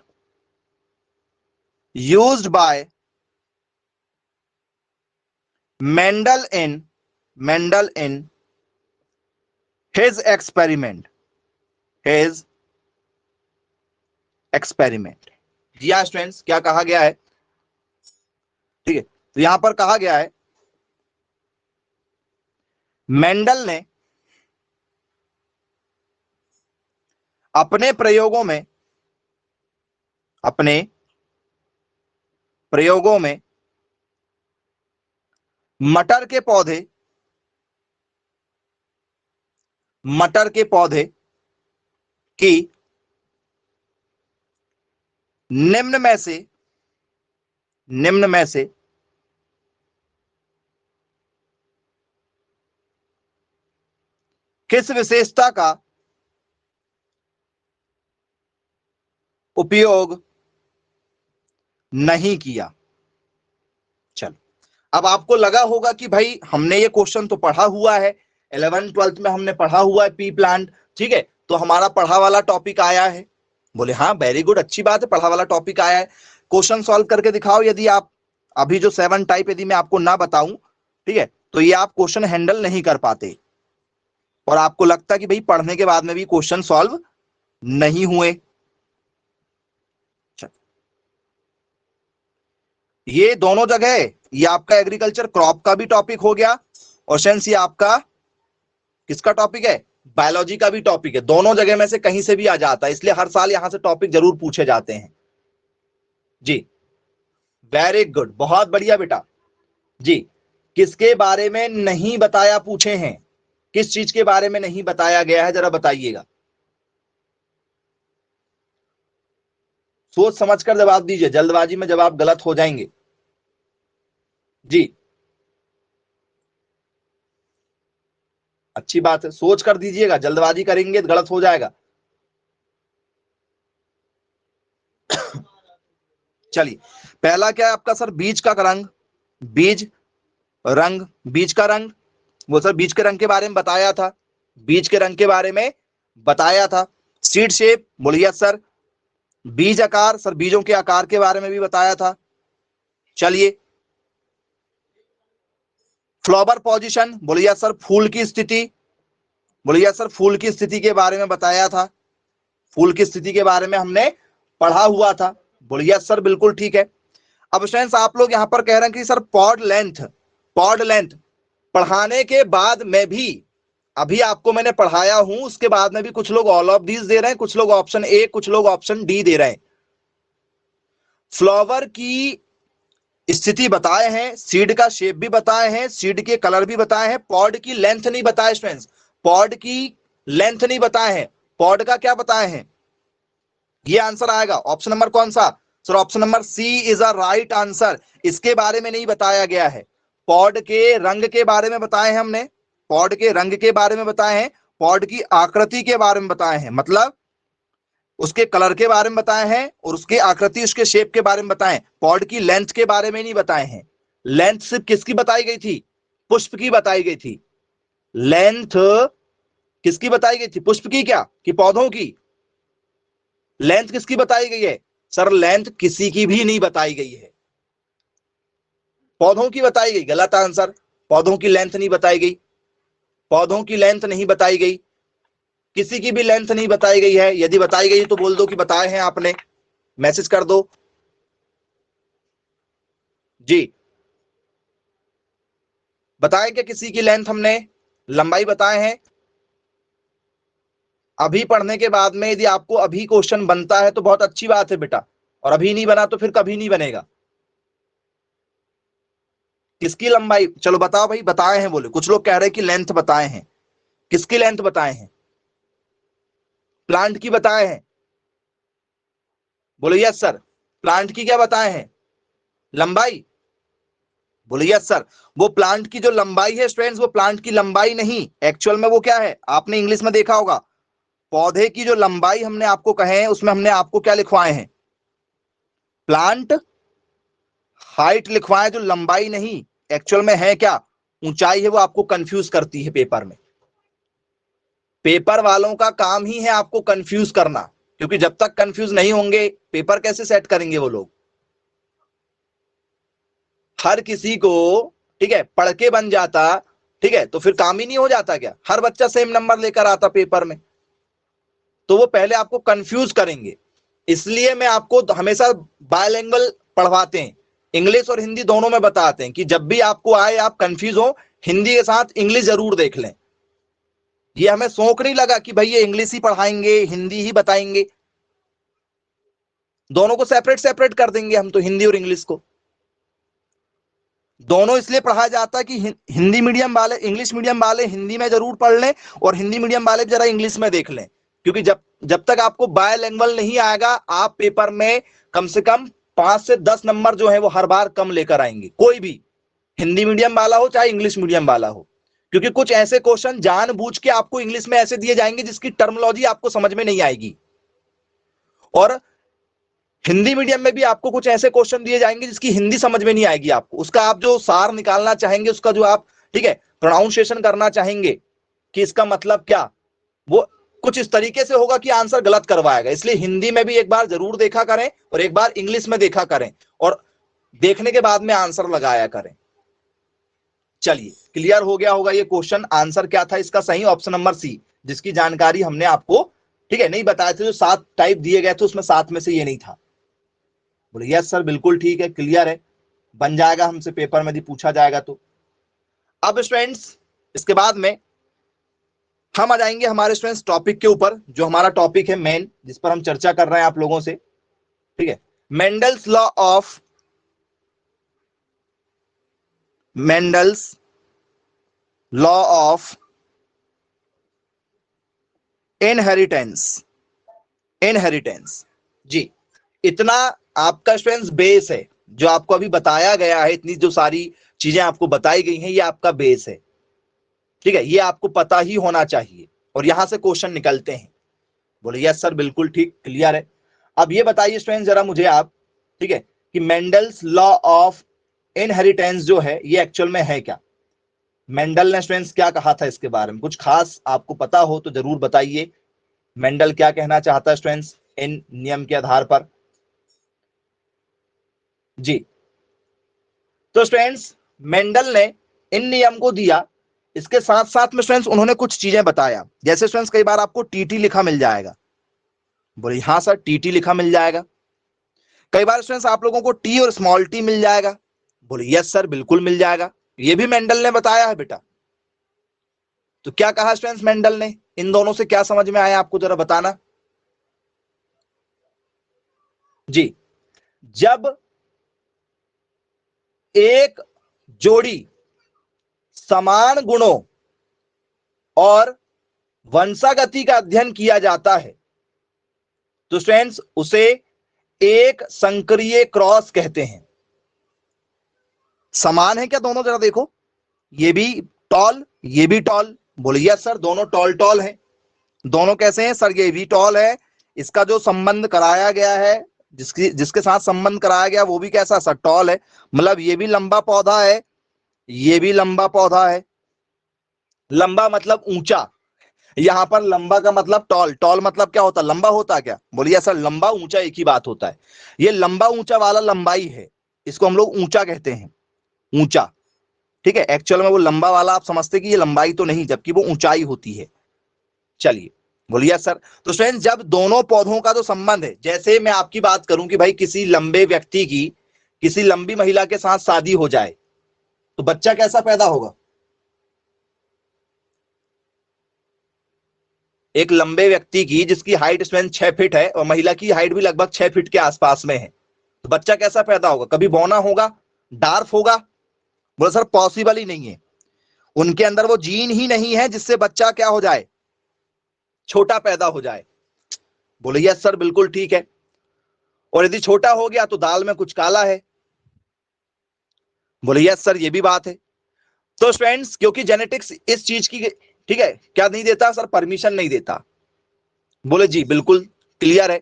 used by Mendel in his experiment? जी हाँ स्टूडेंट्स, क्या कहा गया है? ठीक है, तो यहां पर कहा गया है मेंडल ने अपने प्रयोगों में मटर के पौधे मटर के पौधे की निम्न में से किस विशेषता का उपयोग नहीं किया? चलो, अब आपको लगा होगा कि भाई हमने ये क्वेश्चन तो पढ़ा हुआ है, 11th-12th में हमने पढ़ा हुआ है पी प्लांट, ठीक है, तो हमारा पढ़ा वाला टॉपिक आया है। बोले हाँ वेरी गुड, अच्छी बात है, पढ़ा वाला टॉपिक आया है, क्वेश्चन सॉल्व करके दिखाओ। यदि आप अभी जो 7 टाइप यदि मैं आपको ना बताऊं, ठीक है, तो ये आप क्वेश्चन हैंडल नहीं कर पाते और आपको लगता कि भाई पढ़ने के बाद में भी क्वेश्चन सॉल्व नहीं हुए। ये दोनों जगह, ये आपका एग्रीकल्चर क्रॉप का भी टॉपिक हो गया और सेंस ये आपका किसका टॉपिक है, बायोलॉजी का भी टॉपिक है। दोनों जगह में से कहीं से भी आ जाता है, इसलिए हर साल यहां से टॉपिक जरूर पूछे जाते हैं जी। वेरी गुड, बहुत बढ़िया बेटा जी। किसके बारे में नहीं बताया पूछे हैं, किस चीज के बारे में नहीं बताया गया है, जरा बताइएगा, सोच समझकर जवाब दीजिए, जल्दबाजी में जवाब गलत हो जाएंगे जी। अच्छी बात है, सोच कर दीजिएगा, जल्दबाजी करेंगे तो गलत हो जाएगा। चलिए, पहला क्या है आपका सर, बीज का रंग, बीज रंग, बीज का रंग, वो सर बीज के रंग के बारे में बताया था, बीज के रंग के बारे में बताया था। सीड शेप, बोलिए सर। बीज आकार, सर बीजों के आकार के बारे में भी बताया था। चलिए, फ्लावर पोजीशन, बोलिए सर फूल की स्थिति, बोलिए सर फूल की स्थिति के बारे में बताया था, फूल की स्थिति के बारे में हमने पढ़ा हुआ था, बोलिए सर बिल्कुल ठीक है। अब स्टूडेंट्स आप लोग यहां पर कह रहे हैं कि sir pod length, pod length पढ़ाने के बाद में भी, अभी आपको मैंने पढ़ाया हूं उसके बाद में भी कुछ लोग ऑल ऑफ दीज दे रहे हैं, कुछ लोग ऑप्शन ए, कुछ लोग ऑप्शन डी दे रहे हैं। फ्लावर की स्थिति बताए हैं, सीड का शेप भी बताए हैं, सीड के कलर भी बताए हैं, पॉड की लेंथ नहीं बताए स्टूडेंट्स, पॉड की लेंथ नहीं बताए हैं, पॉड का क्या बताए हैं, ये आंसर आएगा ऑप्शन नंबर कौन सा sir, option number C is a right answer. इसके बारे में नहीं बताया गया है, पॉड के रंग के बारे में बताए हैं हमने, पॉड के रंग के बारे में बताए हैं, पॉड की आकृति के बारे में बताए हैं, मतलब उसके कलर के बारे में बताए हैं और उसकी आकृति, उसके शेप के बारे में बताएं, पॉड की लेंथ के बारे में नहीं बताए हैं। लेंथ सिर्फ किसकी बताई गई थी, पुष्प की बताई गई थी, लेंथ किसकी बताई गई थी, पुष्प की क्या कि पौधों की, लेंथ किसकी बताई गई है सर, लेंथ किसी की भी नहीं बताई गई है, पौधों की बताई गई, गलत आंसर, पौधों की लेंथ नहीं बताई गई, पौधों की लेंथ नहीं बताई गई, किसी की भी लेंथ नहीं बताई गई है। यदि बताई गई तो बोल दो कि बताए हैं आपने, मैसेज कर दो जी। बताएं क्या किसी की लेंथ, हमने लंबाई बताए हैं। अभी पढ़ने के बाद में यदि आपको अभी क्वेश्चन बनता है तो बहुत अच्छी बात है बेटा, और अभी नहीं बना तो फिर कभी नहीं बनेगा। किसकी लंबाई, चलो बताओ भाई, बताए हैं बोले, कुछ लोग कह रहे हैं कि लेंथ बताए हैं, किसकी लेंथ बताए हैं, प्लांट की बताए हैं, बोलो यस सर, प्लांट की क्या बताए हैं, लंबाई, बोलो यस सर। वो प्लांट की जो लंबाई है स्टूडेंट्स, वो प्लांट की लंबाई नहीं, एक्चुअल में वो क्या है, आपने इंग्लिश में देखा होगा, पौधे की जो लंबाई हमने आपको कहे हैं उसमें हमने आपको क्या लिखवाए हैं, प्लांट हाइट लिखवाए, जो लंबाई नहीं, एक्चुअल में है क्या, ऊंचाई है, वो आपको कंफ्यूज करती है पेपर में। पेपर वालों का काम ही है आपको कंफ्यूज करना, क्योंकि जब तक कंफ्यूज नहीं होंगे पेपर कैसे सेट करेंगे वो लोग। हर किसी को, ठीक है, पढ़ के बन जाता, ठीक है, तो फिर काम ही नहीं हो जाता क्या, हर बच्चा सेम नंबर लेकर आता पेपर में, तो वो पहले आपको कंफ्यूज करेंगे। इसलिए मैं आपको हमेशा बायलैंग्वेज पढ़वाते हैं, इंग्लिश और हिंदी दोनों में बताते हैं कि जब भी आपको आए आप कंफ्यूज हो, हिंदी के साथ इंग्लिश जरूर देख लें। ये हमें शौक नहीं लगा कि भाई ये इंग्लिश ही पढ़ाएंगे हिंदी ही बताएंगे, दोनों को सेपरेट सेपरेट कर देंगे हम तो, हिंदी और इंग्लिश को। दोनों इसलिए पढ़ाया जाता है कि हिंदी मीडियम वाले, इंग्लिश मीडियम वाले हिंदी में जरूर पढ़ लें और हिंदी मीडियम वाले जरा इंग्लिश में देख लें, क्योंकि जब तक आपको बायलैंग्वेज नहीं आएगा, आप पेपर में कम से कम 5 से 10 नंबर जो है वो हर बार कम लेकर आएंगे, कोई भी हिंदी मीडियम वाला हो चाहे इंग्लिश मीडियम वाला हो। क्योंकि कुछ ऐसे क्वेश्चन जानबूझ के आपको इंग्लिश में ऐसे दिए जाएंगे जिसकी टर्मिनोलॉजी आपको समझ में नहीं आएगी, और हिंदी मीडियम में भी आपको कुछ ऐसे क्वेश्चन दिए जाएंगे जिसकी हिंदी समझ में नहीं आएगी आपको, उसका आप जो सार निकालना चाहेंगे, उसका जो आप ठीक है प्रोनाउंसिएशन करना चाहेंगे कि इसका मतलब क्या, वो कुछ इस तरीके से होगा कि आंसर गलत करवाएगा। इसलिए हिंदी में भी एक बार जरूर देखा करें और एक बार इंग्लिश में देखा करें, और देखने के बाद में आंसर लगाया करें। चलिए, क्लियर हो गया होगा ये क्वेश्चन। आंसर क्या था इसका सही? ऑप्शन नंबर सी, जिसकी जानकारी हमने आपको ठीक है नहीं बताए थे, जो 7 टाइप दिए गए थे उसमें 7 में से ये नहीं था। बोले यस सर बिल्कुल ठीक है, क्लियर है, बन जाएगा हमसे पेपर में यदि पूछा जाएगा तो। अब स्टूडेंट्स इसके बाद में हम आ जाएंगे हमारे स्टूडेंट्स टॉपिक के ऊपर, जो हमारा टॉपिक है मेन, जिस पर हम चर्चा कर रहे हैं आप लोगों से, ठीक है। मेंडल्स लॉ ऑफ इनहेरिटेंस जी। इतना आपका स्टूडेंट्स बेस है, जो आपको अभी बताया गया है, इतनी जो सारी चीजें आपको बताई गई हैं, ये आपका बेस है, ठीक है। ये आपको पता ही होना चाहिए और यहां से क्वेश्चन निकलते हैं। बोले यस सर बिल्कुल ठीक, क्लियर है। अब ये बताइए स्टूडेंट्स जरा मुझे आप, ठीक है, कि मेंडल्स लॉ ऑफ इनहेरिटेंस जो है ये एक्चुअल में है क्या? मेंडल ने स्टूडेंट्स क्या कहा था इसके बारे में? कुछ खास आपको पता हो तो जरूर बताइए, मेंडल क्या कहना चाहता है स्टूडेंट्स इन नियम के आधार पर जी। तो स्टूडेंट्स मेंडल ने इन नियम को दिया, इसके साथ साथ में स्टूडेंट्स उन्होंने कुछ चीजें बताया। जैसे स्टूडेंट्स कई बार आपको टीटी लिखा मिल जाएगा, बोले हाँ सर टीटी लिखा मिल जाएगा। कई बार स्टूडेंट्स आप लोगों को टी और स्मॉल टी मिल जाएगा, बोले यस सर बिल्कुल मिल जाएगा, ये भी मेंडल ने बताया है बेटा। तो क्या कहा स्टूडेंट्स मेंडल ने? इन दोनों से क्या समझ में आया आपको, जरा बताना जी। जब एक जोड़ी समान गुणों और वंशागति का अध्ययन किया जाता है तो स्टूडेंट्स उसे एक संकरीय क्रॉस कहते हैं। समान है क्या दोनों? जरा देखो, ये भी टॉल ये भी टॉल, बोले यस सर दोनों टॉल टॉल है। दोनों कैसे हैं सर? ये भी टॉल है, इसका जो संबंध कराया गया है, जिसके साथ संबंध कराया गया वो भी कैसा सर? टॉल है। मतलब ये भी लंबा पौधा है, ये भी लंबा पौधा है। लंबा मतलब ऊंचा, यहां पर लंबा का मतलब टॉल, टॉल मतलब क्या होता है? लंबा होता है क्या? बोलिए सर लंबा ऊंचा एक ही बात होता है। ये लंबा ऊंचा वाला लंबाई है, इसको हम लोग ऊंचा कहते हैं, ऊंचा, ठीक है। एक्चुअल में वो लंबा वाला आप समझते कि ये लंबाई तो नहीं, जबकि वो ऊंचाई होती है। चलिए बोलिए सर। तो स्टूडेंट्स जब दोनों पौधों का जो संबंध है, जैसे मैं आपकी बात करूं कि भाई किसी लंबे व्यक्ति की किसी लंबी महिला के साथ शादी हो जाए तो बच्चा कैसा पैदा होगा? एक लंबे व्यक्ति की जिसकी हाइट स्टूडेंट 6 फीट है और महिला की हाइट भी लगभग 6 फीट के आसपास में है, तो बच्चा कैसा पैदा होगा? कभी बौना होगा, डार्फ होगा? बोले सर पॉसिबल ही नहीं है, उनके अंदर वो जीन ही नहीं है जिससे बच्चा क्या हो जाए? छोटा पैदा हो जाए। बोले यस सर बिल्कुल ठीक है। और यदि छोटा हो गया तो दाल में कुछ काला है। बोले यस सर ये भी बात है। तो स्टूडेंट्स क्योंकि जेनेटिक्स इस चीज की ठीक है क्या नहीं देता सर? परमिशन नहीं देता। बोले जी बिल्कुल क्लियर है।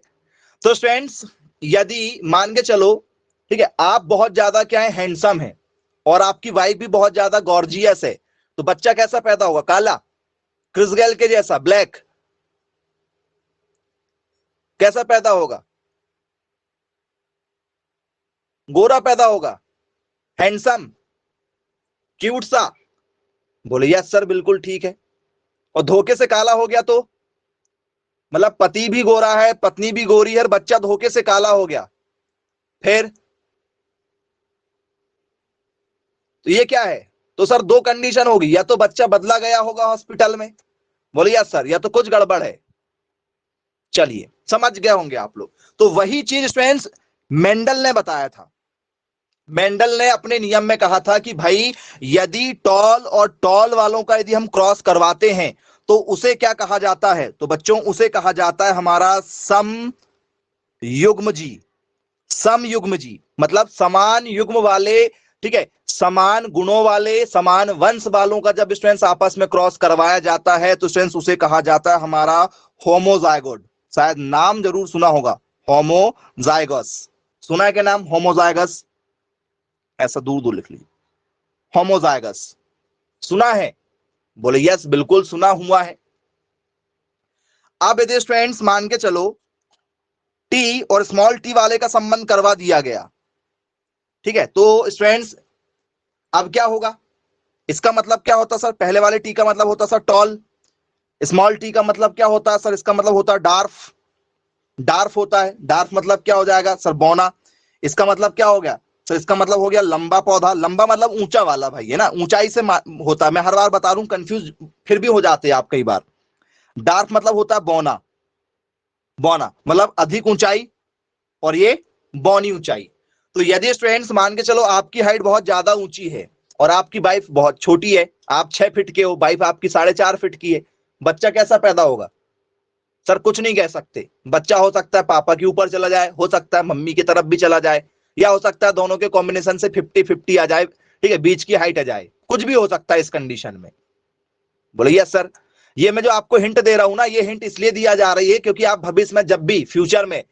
तो स्टूडेंट्स यदि मान के चलो, ठीक है, आप बहुत ज्यादा क्या है? हैंडसम है, और आपकी वाइफ भी बहुत ज्यादा गॉर्जियस है, तो बच्चा कैसा पैदा होगा? काला, क्रिस गेल के जैसा, ब्लैक? कैसा पैदा होगा? गोरा पैदा होगा, हैंडसम, क्यूट सा? बोले यस सर बिल्कुल ठीक है। और धोखे से काला हो गया तो? मतलब पति भी गोरा है, पत्नी भी गोरी है, बच्चा धोखे से काला हो गया, फिर? तो ये क्या है? तो सर दो कंडीशन होगी, या तो बच्चा बदला गया होगा हॉस्पिटल में, बोले यस सर, या तो कुछ गड़बड़ है। चलिए समझ गए होंगे आप लोग। तो वही चीज स्टूडेंट्स मेंडल ने बताया था। मेंडल ने अपने नियम में कहा था कि भाई यदि टॉल और टॉल वालों का यदि हम क्रॉस करवाते हैं तो उसे क्या कहा जाता है? तो बच्चों उसे कहा जाता है हमारा सम युग्मजी। सम युग्मजी मतलब समान युग्म वाले, ठीक है, समान गुणों वाले, समान वंश वालों का जब स्टूडेंट्स आपस में क्रॉस करवाया जाता है तो स्टूडेंट्स उसे कहा जाता है हमारा होमोजाइगोट। शायद नाम जरूर सुना होगा, होमोजाइगस। सुना है क्या नाम होमोजाइगस? ऐसा दूर दूर लिख लीजिए, होमोजाइगस। सुना है? बोले यस, बिल्कुल सुना हुआ है। अब यदि स्टूडेंट्स मान के चलो टी और स्मॉल टी वाले का संबंध करवा दिया गया, ठीक है, तो स्टूडेंट्स अब क्या होगा? इसका मतलब क्या होता सर? पहले वाले टी का मतलब होता सर टॉल, स्मॉल टी का मतलब क्या होता है सर? इसका मतलब होता है डार्फ। डार्फ होता है, डार्फ मतलब क्या हो जाएगा सर? बौना। इसका मतलब क्या हो गया सर? इसका मतलब हो गया लंबा पौधा। लंबा मतलब ऊंचा वाला भाई, है ना, ऊंचाई से होता है। मैं हर बार बता रहा हूं, कंफ्यूज फिर भी हो जाते हैं आप कई बार। डार्फ मतलब होता है बौना। बौना मतलब अधिक ऊंचाई, और ये बौनी ऊंचाई। तो यदि स्टूडेंट्स मान के चलो आपकी हाइट बहुत ज्यादा ऊंची है और आपकी वाइफ बहुत छोटी है, आप 6 फीट के हो, वाइफ आपकी 4.5 फीट की है, बच्चा कैसा पैदा होगा सर? कुछ नहीं कह सकते। बच्चा हो सकता है पापा के ऊपर चला जाए, हो सकता है मम्मी की तरफ भी चला जाए, या हो सकता है दोनों के कॉम्बिनेशन से 50-50 आ जाए, ठीक है, बीच की हाइट आ जाए, कुछ भी हो सकता है इस कंडीशन में। बोले यस सर। ये मैं जो आपको हिंट दे रहा हूं ना, ये हिंट इसलिए दिया जा रही है क्योंकि आप भविष्य में जब भी फ्यूचर में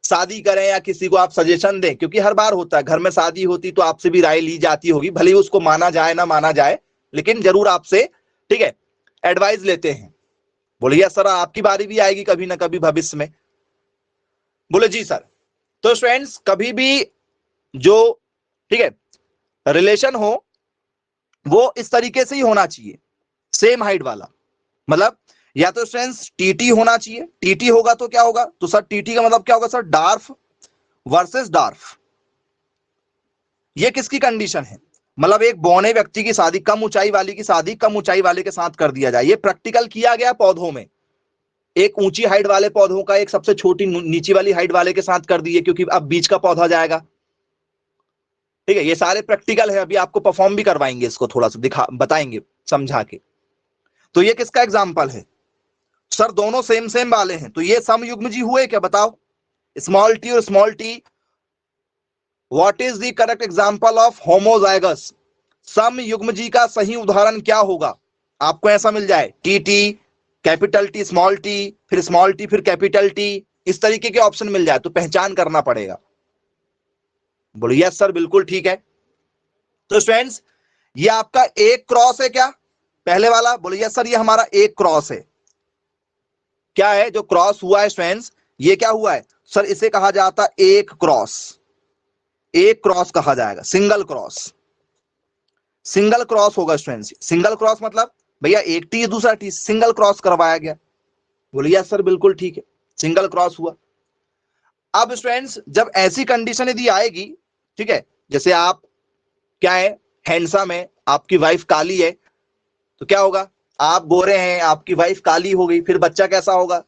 शादी करें या किसी को आप सजेशन दें, क्योंकि हर बार होता है घर में शादी होती तो आपसे भी राय ली जाती होगी, भले ही उसको माना जाए ना माना जाए, लेकिन जरूर आपसे, ठीक है, एडवाइस लेते हैं। बोले यस सर, आपकी बारी भी आएगी कभी ना कभी भविष्य में। बोले जी सर। तो फ्रेंड्स कभी भी जो, ठीक है, रिलेशन हो वो इस तरीके से ही होना चाहिए, सेम हाइट वाला। मतलब या तो फ्रेंड्स टीटी होना चाहिए। टीटी होगा तो क्या होगा? तो सर टीटी का मतलब क्या होगा सर? Dwarf versus dwarf. ये किसकी कंडीशन है? मतलब एक बौने व्यक्ति की शादी, कम ऊंचाई वाली की शादी कम ऊंचाई वाले के साथ कर दिया जाए। ये प्रैक्टिकल किया गया पौधों में। एक ऊंची हाइट वाले पौधों का एक सबसे छोटी नीची वाली हाइट वाले के साथ कर दिए, क्योंकि अब बीच का पौधा जाएगा। ठीक है, ये सारे प्रैक्टिकल है, अभी आपको परफॉर्म भी करवाएंगे, इसको थोड़ा सा दिखा बताएंगे समझा के। तो ये किसका एग्जाम्पल है सर? दोनों सेम सेम वाले हैं, तो ये समयुग्म जी हुए क्या? बताओ, स्मॉल टी और small T. What is the correct example of homozygous? समयुग्म जी का सही उदाहरण क्या होगा? आपको ऐसा मिल जाए T T, capital T, small T, फिर स्मॉल टी, फिर कैपिटल टी, इस तरीके के ऑप्शन मिल जाए तो पहचान करना पड़ेगा। बोलिए यस सर, बिल्कुल ठीक है। तो स्टूडेंट्स ये आपका एक क्रॉस है क्या? पहले वाला? बोलिए यस सर, ये हमारा एक क्रॉस है। क्या है जो क्रॉस हुआ है स्टूडेंट्स? ये क्या हुआ है सर? इसे कहा जाता है एक क्रॉस। एक क्रॉस कहा जाएगा, सिंगल क्रॉस। सिंगल क्रॉस होगा स्टूडेंट्स। सिंगल क्रॉस मतलब भैया एक टी दूसरा टी, सिंगल क्रॉस करवाया गया। बोलिए सर, बिल्कुल ठीक है, सिंगल क्रॉस हुआ। अब स्टूडेंट्स जब ऐसी कंडीशन यदि आएगी, ठीक है, जैसे आप क्या है, हैंडसम है, आपकी वाइफ काली है, तो क्या होगा? आप गोरे हैं, आपकी वाइफ काली हो गई, फिर बच्चा कैसा होगा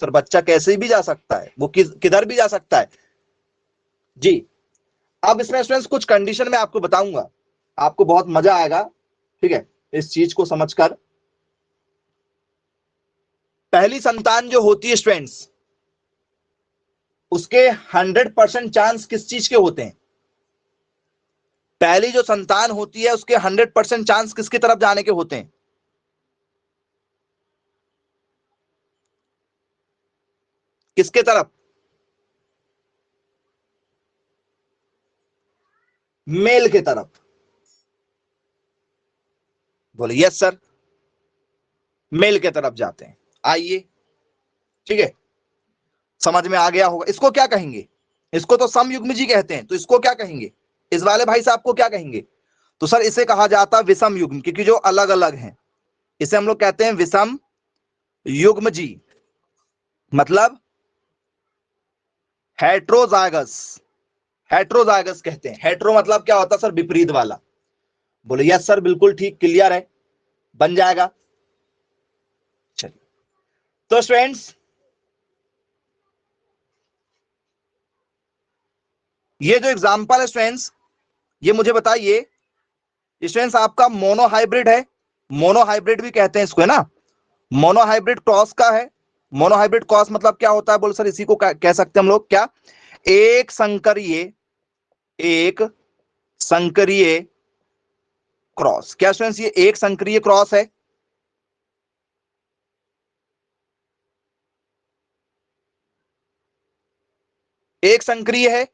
सर? बच्चा कैसे भी जा सकता है, वो किधर भी जा सकता है जी। अब इसमें स्टूडेंट्स कुछ कंडीशन में आपको बताऊंगा, आपको बहुत मजा आएगा, ठीक है, इस चीज को समझकर। पहली संतान जो होती है स्टूडेंट्स, उसके 100% चांस किस चीज के होते हैं? पहली जो संतान होती है उसके 100% चांस किसकी तरफ जाने के होते हैं? किसके तरफ? मेल के तरफ। बोले यस सर, मेल के तरफ जाते हैं। आइए, ठीक है, समझ में आ गया होगा। इसको क्या कहेंगे? इसको तो समयुग्म जी कहते हैं, तो इसको क्या कहेंगे? इस वाले भाई साहब को क्या कहेंगे? तो सर इसे कहा जाता है विषम युग्म, क्योंकि जो अलग अलग हैं इसे हम लोग कहते हैं विषम युग्म जी, मतलब हेट्रोजाइगस। हेट्रोजाइगस कहते हैं। हेट्रो मतलब क्या होता है सर? विपरीत वाला। बोले यस सर, बिल्कुल ठीक, क्लियर है, बन जाएगा। चलिए, तो स्टूडेंट्स ये जो एग्जांपल है स्टूडेंट्स, ये मुझे बताइए स्टूडेंट्स, आपका मोनोहाइब्रिड है, मोनोहाइब्रिड भी कहते हैं इसको, है ना, मोनोहाइब्रिड क्रॉस का है। मोनोहाइब्रिड क्रॉस मतलब क्या होता है, बोल सर इसी को कह सकते हैं हम लोग क्या, एक संकरीय, एक संकरीय क्रॉस। क्या स्टूडेंट्स ये एक संकरीय क्रॉस है? एक संकरीय है।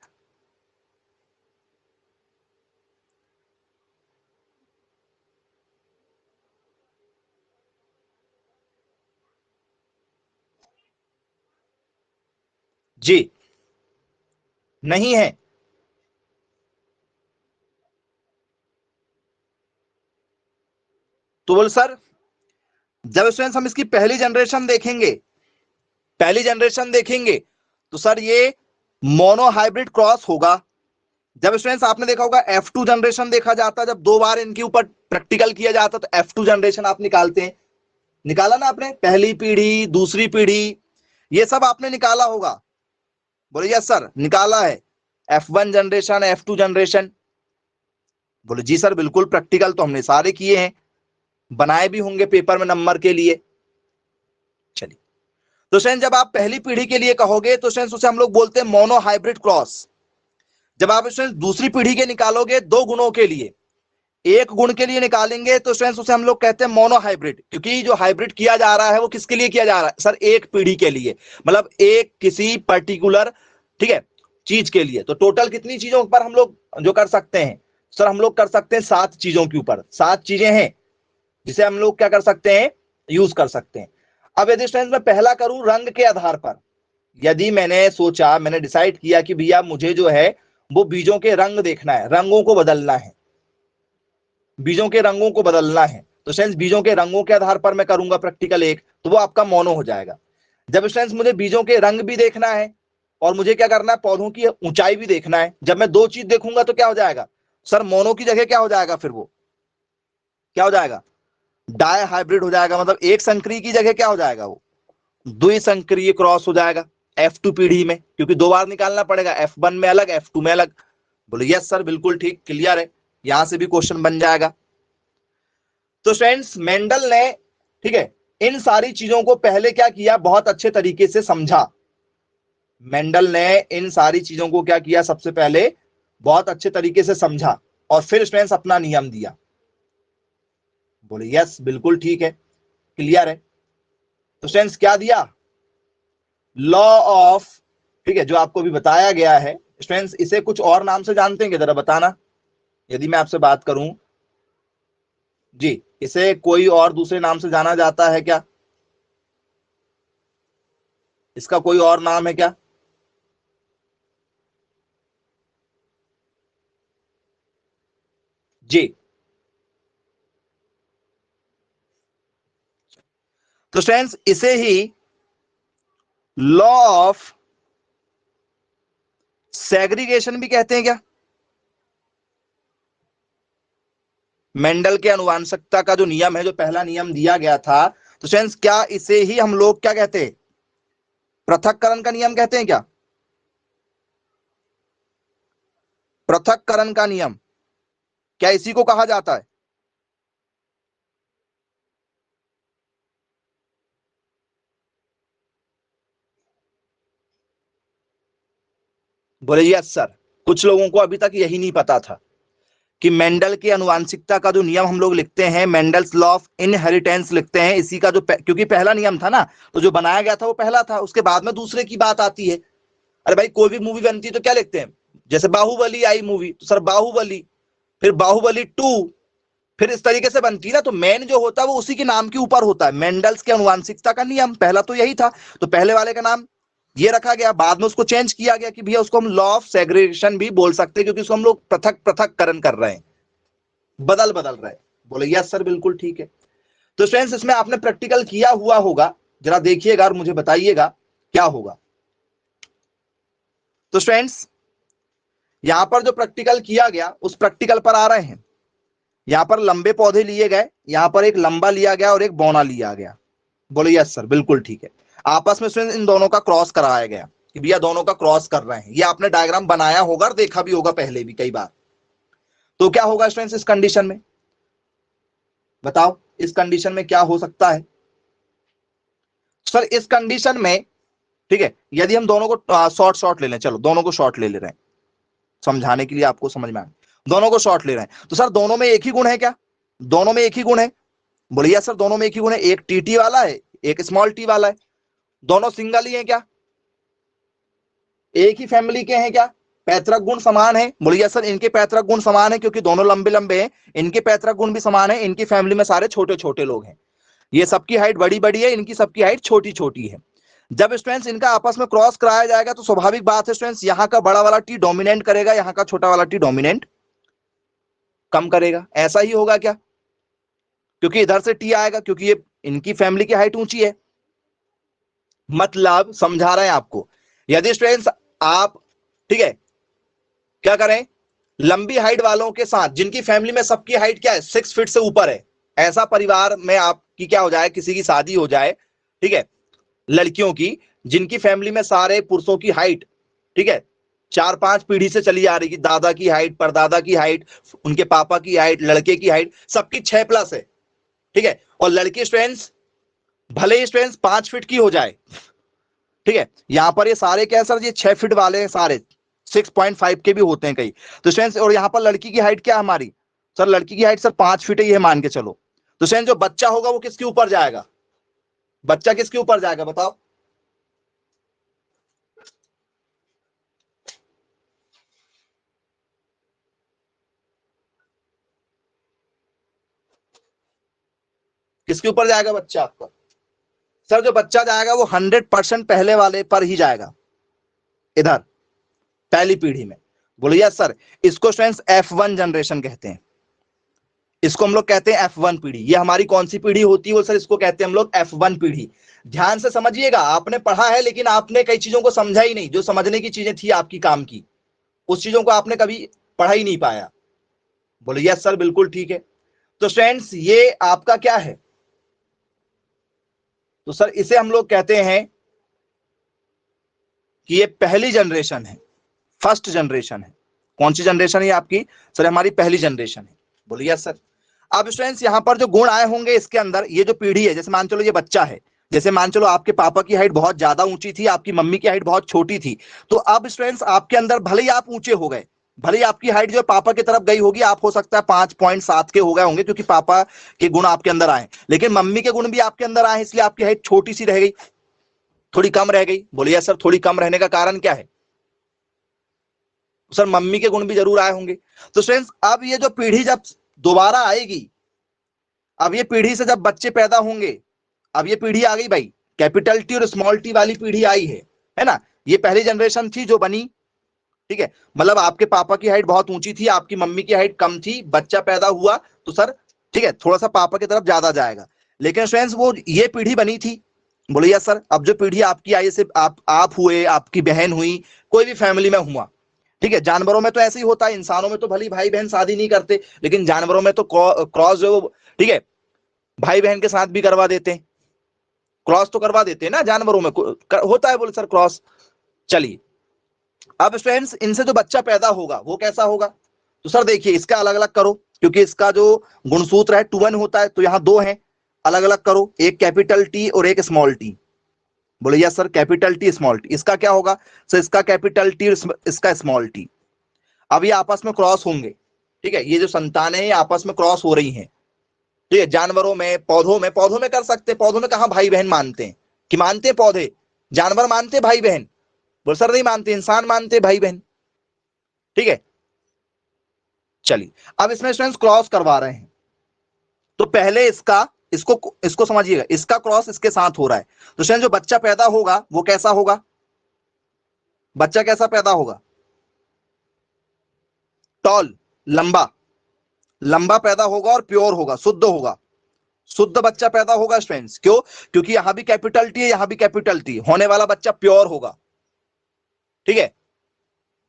जी नहीं है। तो बोल सर जब स्टूडेंट्स हम इसकी पहली जनरेशन देखेंगे, पहली जनरेशन देखेंगे तो सर ये मोनोहाइब्रिड क्रॉस होगा। जब स्टूडेंट्स आपने देखा होगा F2 जनरेशन देखा जाता है, जब दो बार इनके ऊपर प्रैक्टिकल किया जाता तो F2 जनरेशन आप निकालते हैं, निकाला ना आपने, पहली पीढ़ी, दूसरी पीढ़ी, ये सब आपने निकाला होगा। बोले यस सर निकाला है। F1 generation, F2 generation. बोले जी सर बिल्कुल, प्रैक्टिकल तो हमने सारे किए हैं, बनाए भी होंगे पेपर में नंबर के लिए। चलिए, तो स्टूडेंट जब आप पहली पीढ़ी के लिए कहोगे तो स्टूडेंट उसे हम लोग बोलते हैं मोनोहाइब्रिड क्रॉस। जब आप स्टूडेंट दूसरी पीढ़ी के निकालोगे दो गुणों के लिए, एक गुण के लिए निकालेंगे तो स्टूडेंट्स उसे हम लोग कहते हैं मोनोहाइब्रिड, क्योंकि जो हाइब्रिड किया जा रहा है वो किसके लिए किया जा रहा है सर, एक पीढ़ी के लिए, मतलब एक किसी पर्टिकुलर, ठीक है, चीज के लिए। तो टोटल कितनी चीजों पर हम लोग जो कर सकते हैं सर, हम लोग कर सकते हैं 7 चीजों के ऊपर, 7 चीजें हैं जिसे हम लोग क्या कर सकते हैं, यूज कर सकते हैं। अब यदि स्टूडेंट्स मैं पहला करूं रंग के आधार पर, यदि मैंने सोचा, मैंने डिसाइड किया कि भैया मुझे जो है वो बीजों के रंग देखना है, रंगों को बदलना है, बीजों के रंगों को बदलना है, तो स्टूडेंट्स बीजों के रंगों के आधार पर मैं करूंगा प्रैक्टिकल एक, तो वो आपका मोनो हो जाएगा। जब स्टूडेंट्स मुझे बीजों के रंग भी देखना है और मुझे क्या करना है, पौधों की ऊंचाई भी देखना है, जब मैं दो चीज देखूंगा तो क्या हो जाएगा सर, मोनो की जगह क्या हो जाएगा, फिर वो क्या हो जाएगा, डाई हाइब्रिड हो जाएगा, मतलब एक संकरी की जगह क्या हो जाएगा, वो द्विसंकरीय क्रॉस हो जाएगा F2 पीढ़ी में, क्योंकि दो बार निकालना पड़ेगा, F1 में अलग, F2 में अलग। बोले यस सर बिल्कुल ठीक, क्लियर है, यहां से भी क्वेश्चन बन जाएगा। तो फ्रेंड्स मेंडल ने, ठीक है, इन सारी चीजों को पहले क्या किया, बहुत अच्छे तरीके से समझा। मेंडल ने इन सारी चीजों को क्या किया, सबसे पहले बहुत अच्छे तरीके से समझा और फिर स्टूडेंट्स अपना नियम दिया। बोले यस बिल्कुल ठीक है, क्लियर है। तो स्टूडेंट्स क्या दिया, लॉ ऑफ, ठीक है, जो आपको भी बताया गया है। स्टूडेंट्स इसे कुछ और नाम से जानते हैं, जरा बताना, यदि मैं आपसे बात करूं जी, इसे कोई और दूसरे नाम से जाना जाता है क्या, इसका कोई और नाम है क्या? जी, तो स्टूडेंट्स इसे ही लॉ ऑफ सेग्रीगेशन भी कहते हैं क्या? मेंडल के अनुवांशिकता का जो नियम है, जो पहला नियम दिया गया था, तो स्टूडेंट्स क्या इसे ही हम लोग क्या कहते हैं, पृथक्करण का नियम कहते हैं क्या? पृथक्करण का नियम, क्या इसी को कहा जाता है? बोले यस सर, कुछ लोगों को अभी तक यही नहीं पता था कि मेंडल की अनुवांशिकता का जो नियम हम लोग लिखते हैं, मेंडल्स लॉ ऑफ इनहेरिटेंस लिखते हैं, इसी का जो क्योंकि पहला नियम था ना, तो जो बनाया गया था वो पहला था, उसके बाद में दूसरे की बात आती है। अरे भाई कोई भी मूवी बनती है तो क्या लिखते हैं, जैसे बाहुबली आई मूवी तो सर बाहुबली, फिर बाहुबली 2, फिर इस तरीके से बनती है ना, तो मेन जो होता है वो उसी के नाम के ऊपर होता है। मेंडल्स के अनुवांशिकता का नियम पहला तो यही था, तो पहले वाले का नाम ये रखा गया, बाद में उसको चेंज किया गया कि भैया उसको हम लॉ ऑफ सेग्रीगेशन भी बोल सकते हैं, क्योंकि उसको हम लोग पृथक पृथककरण कर रहे हैं, बदल बदल रहे हैं। बोले यस सर बिल्कुल ठीक है। तो स्टूडेंट्स इसमें आपने प्रैक्टिकल किया हुआ होगा, जरा देखिएगा और मुझे बताइएगा क्या होगा। तो स्टूडेंट्स यहां पर जो प्रैक्टिकल किया गया उस प्रैक्टिकल पर आ रहे हैं। यहां पर लंबे पौधे लिए गए, यहां पर एक लंबा लिया गया और एक बौना लिया गया। बोले यस सर बिल्कुल ठीक है। आपस में स्टूडेंट्स इन दोनों का क्रॉस कराया गया कि भैया दोनों का क्रॉस कर रहे हैं, ये आपने डायग्राम बनाया होगा और देखा भी होगा पहले भी कई बार। तो क्या होगा स्टूडेंट्स इस कंडीशन में, बताओ इस कंडीशन में क्या हो सकता है सर? इस कंडीशन में ठीक है, यदि हम दोनों को शॉर्ट शॉर्ट ले लें, चलो दोनों को शॉर्ट ले रहे हैं समझाने के लिए, आपको समझ में आए, दोनों को शॉर्ट ले रहे हैं, तो सर दोनों में एक ही गुण है क्या? दोनों में एक ही गुण है? बोलिए सर दोनों में एक ही गुण है, एक टी वाला है एक स्मॉल टी वाला है, दोनों सिंगल ही है क्या? एक ही फैमिली के हैं क्या? पैतृक गुण समान है? बोलिए सर इनके पैतृक गुण समान है क्योंकि दोनों लंबे लंबे हैं, इनके पैतृक गुण भी समान है, इनकी फैमिली में सारे छोटे छोटे लोग हैं, ये सबकी हाइट बड़ी बड़ी है, इनकी सबकी हाइट छोटी छोटी है। जब स्टूडेंट्स इनका आपस में क्रॉस कराया जाएगा तो स्वाभाविक बात है स्टूडेंट्स, यहां का बड़ा वाला टी डोमिनेट करेगा, यहां का छोटा वाला टी डोमिनेट कम करेगा। ऐसा ही होगा क्या? क्योंकि इधर से टी आएगा, क्योंकि ये इनकी फैमिली की हाइट ऊंची है। मतलब समझा रहे हैं आपको, यदि स्टूडेंट्स आप ठीक है क्या करें, लंबी हाइट वालों के साथ जिनकी फैमिली में सबकी हाइट क्या है 6 फीट से ऊपर है, ऐसा परिवार में आपकी क्या हो जाए, किसी की शादी हो जाए, ठीक है, लड़कियों की जिनकी फैमिली में सारे पुरुषों की हाइट ठीक है 4-5 पीढ़ी से चली आ रही है, दादा की हाइट, परदादा की हाइट, उनके पापा की हाइट, लड़के की हाइट सबकी 6+ है, ठीक है, और लड़की स्टूडेंट्स भले ही स्टूडेंट्स 5 फीट की हो जाए, ठीक है, यहां पर ये सारे क्या है सर, ये 6 फीट वाले हैं सारे, 6.5 के भी होते हैं कई, तो स्टूडेंट्स और यहां पर लड़की की हाइट क्या है हमारी सर, लड़की की हाइट सर 5 फीट है, ये मान के चलो, तो स्टूडेंट्स जो बच्चा होगा वो किसके ऊपर जाएगा, बच्चा किसके ऊपर जाएगा बताओ? किसके ऊपर जाएगा बच्चा आपका? सर जो बच्चा जाएगा वो 100% पहले वाले पर ही जाएगा, इधर पहली पीढ़ी में। बोलिए सर इसको स्टूडेंट्स F1 जनरेशन कहते हैं, इसको हम लोग कहते हैं F1 पीढ़ी। ये हमारी कौन सी पीढ़ी होती है वो सर, इसको कहते हैं हम लोग F1 पीढ़ी। ध्यान से समझिएगा, आपने पढ़ा है लेकिन आपने कई चीजों को समझा ही नहीं, जो समझने की चीजें थी आपकी काम की, उस चीजों को आपने कभी पढ़ा ही नहीं पाया। बोलिए सर बिल्कुल ठीक है। तो स्टूडेंट्स ये आपका क्या है, तो सर इसे हम लोग कहते हैं कि ये पहली जनरेशन है, फर्स्ट जनरेशन है। कौन सी जनरेशन है आपकी सर? हमारी पहली जनरेशन है। बोलिए सर। अब स्टूडेंट्स यहां पर जो गुण आए होंगे इसके अंदर, ये जो पीढ़ी है, जैसे मान चलो ये बच्चा है, जैसे मान चलो आपके पापा की हाइट बहुत ज्यादा ऊंची थी, आपकी मम्मी की हाइट बहुत छोटी थी, तो अब स्टूडेंट्स आपके अंदर भले ही आप ऊंचे हो गए, भले ही आपकी हाइट जो पापा की तरफ गई होगी, आप हो सकता है 5.7 के हो गए होंगे क्योंकि पापा के गुण आपके अंदर आए, लेकिन मम्मी के गुण भी आपके अंदर आए, इसलिए आपकी हाइट छोटी सी रह गई, थोड़ी कम रह गई। बोलिए सर थोड़ी कम रहने का कारण क्या है सर? मम्मी के गुण भी जरूर आए होंगे। तो स्टूडेंट्स अब ये जो पीढ़ी जब दोबारा आएगी, अब ये पीढ़ी से जब बच्चे पैदा होंगे, अब ये पीढ़ी आ गई भाई, कैपिटल टी और स्मॉल टी वाली पीढ़ी आई है ना? ये पहली जनरेशन थी जो बनी, ठीक है, मतलब आपके पापा की हाइट बहुत ऊंची थी, आपकी मम्मी की हाइट कम थी, बच्चा पैदा हुआ तो सर ठीक है थोड़ा सा पापा की तरफ ज्यादा जाएगा, लेकिन फ्रेंड्स वो ये पीढ़ी बनी थी। बोलिए सर अब जो पीढ़ी आपकी आई, जैसे आप हुए, आपकी बहन हुई, कोई भी फैमिली में हुआ, ठीक है, जानवरों में तो ऐसे ही होता है, इंसानों में तो भले भाई बहन शादी नहीं करते, लेकिन जानवरों में तो क्रॉस जो ठीक है भाई बहन के साथ भी करवा देते हैं, क्रॉस तो करवा देते हैं ना जानवरों में, होता है बोले सर क्रॉस। चलिए अब स्टूडेंट्स इनसे जो बच्चा पैदा होगा वो कैसा होगा, तो सर देखिए इसका अलग अलग करो, क्योंकि इसका जो गुणसूत्र है 2 1 होता है, तो यहाँ 2 हैं, अलग अलग करो, एक कैपिटल टी और एक स्मॉल टी। बोले yes sir capital T small T, इसका क्या होगा सर? इसका कैपिटल टी, इसका स्मॉल टी। अब ये आपस में क्रॉस होंगे, ठीक है, ये जो संतानें हैं आपस में क्रॉस हो रही हैं, ठीक है, जानवरों में, पौधों में कर सकते, पौधों में कहा भाई बहन मानते हैं, कि मानते हैं पौधे, जानवर मानते भाई बहन? बोल सर नहीं मानते, इंसान मानते भाई बहन, ठीक है। चलिए अब इसमें स्टूडेंट्स क्रॉस करवा रहे हैं, तो पहले इसको समझिएगा, इसका क्रॉस इसके साथ हो रहा है, तो स्टूडेंट जो बच्चा पैदा होगा वो कैसा होगा? बच्चा कैसा पैदा होगा? टॉल, लंबा, लंबा पैदा होगा और प्योर होगा, शुद्ध होगा, शुद्ध बच्चा पैदा होगा स्टूडेंट्स। क्यों? क्योंकि यहां भी कैपिटल टी है, यहां भी कैपिटल टी, होने वाला बच्चा प्योर होगा, ठीक है।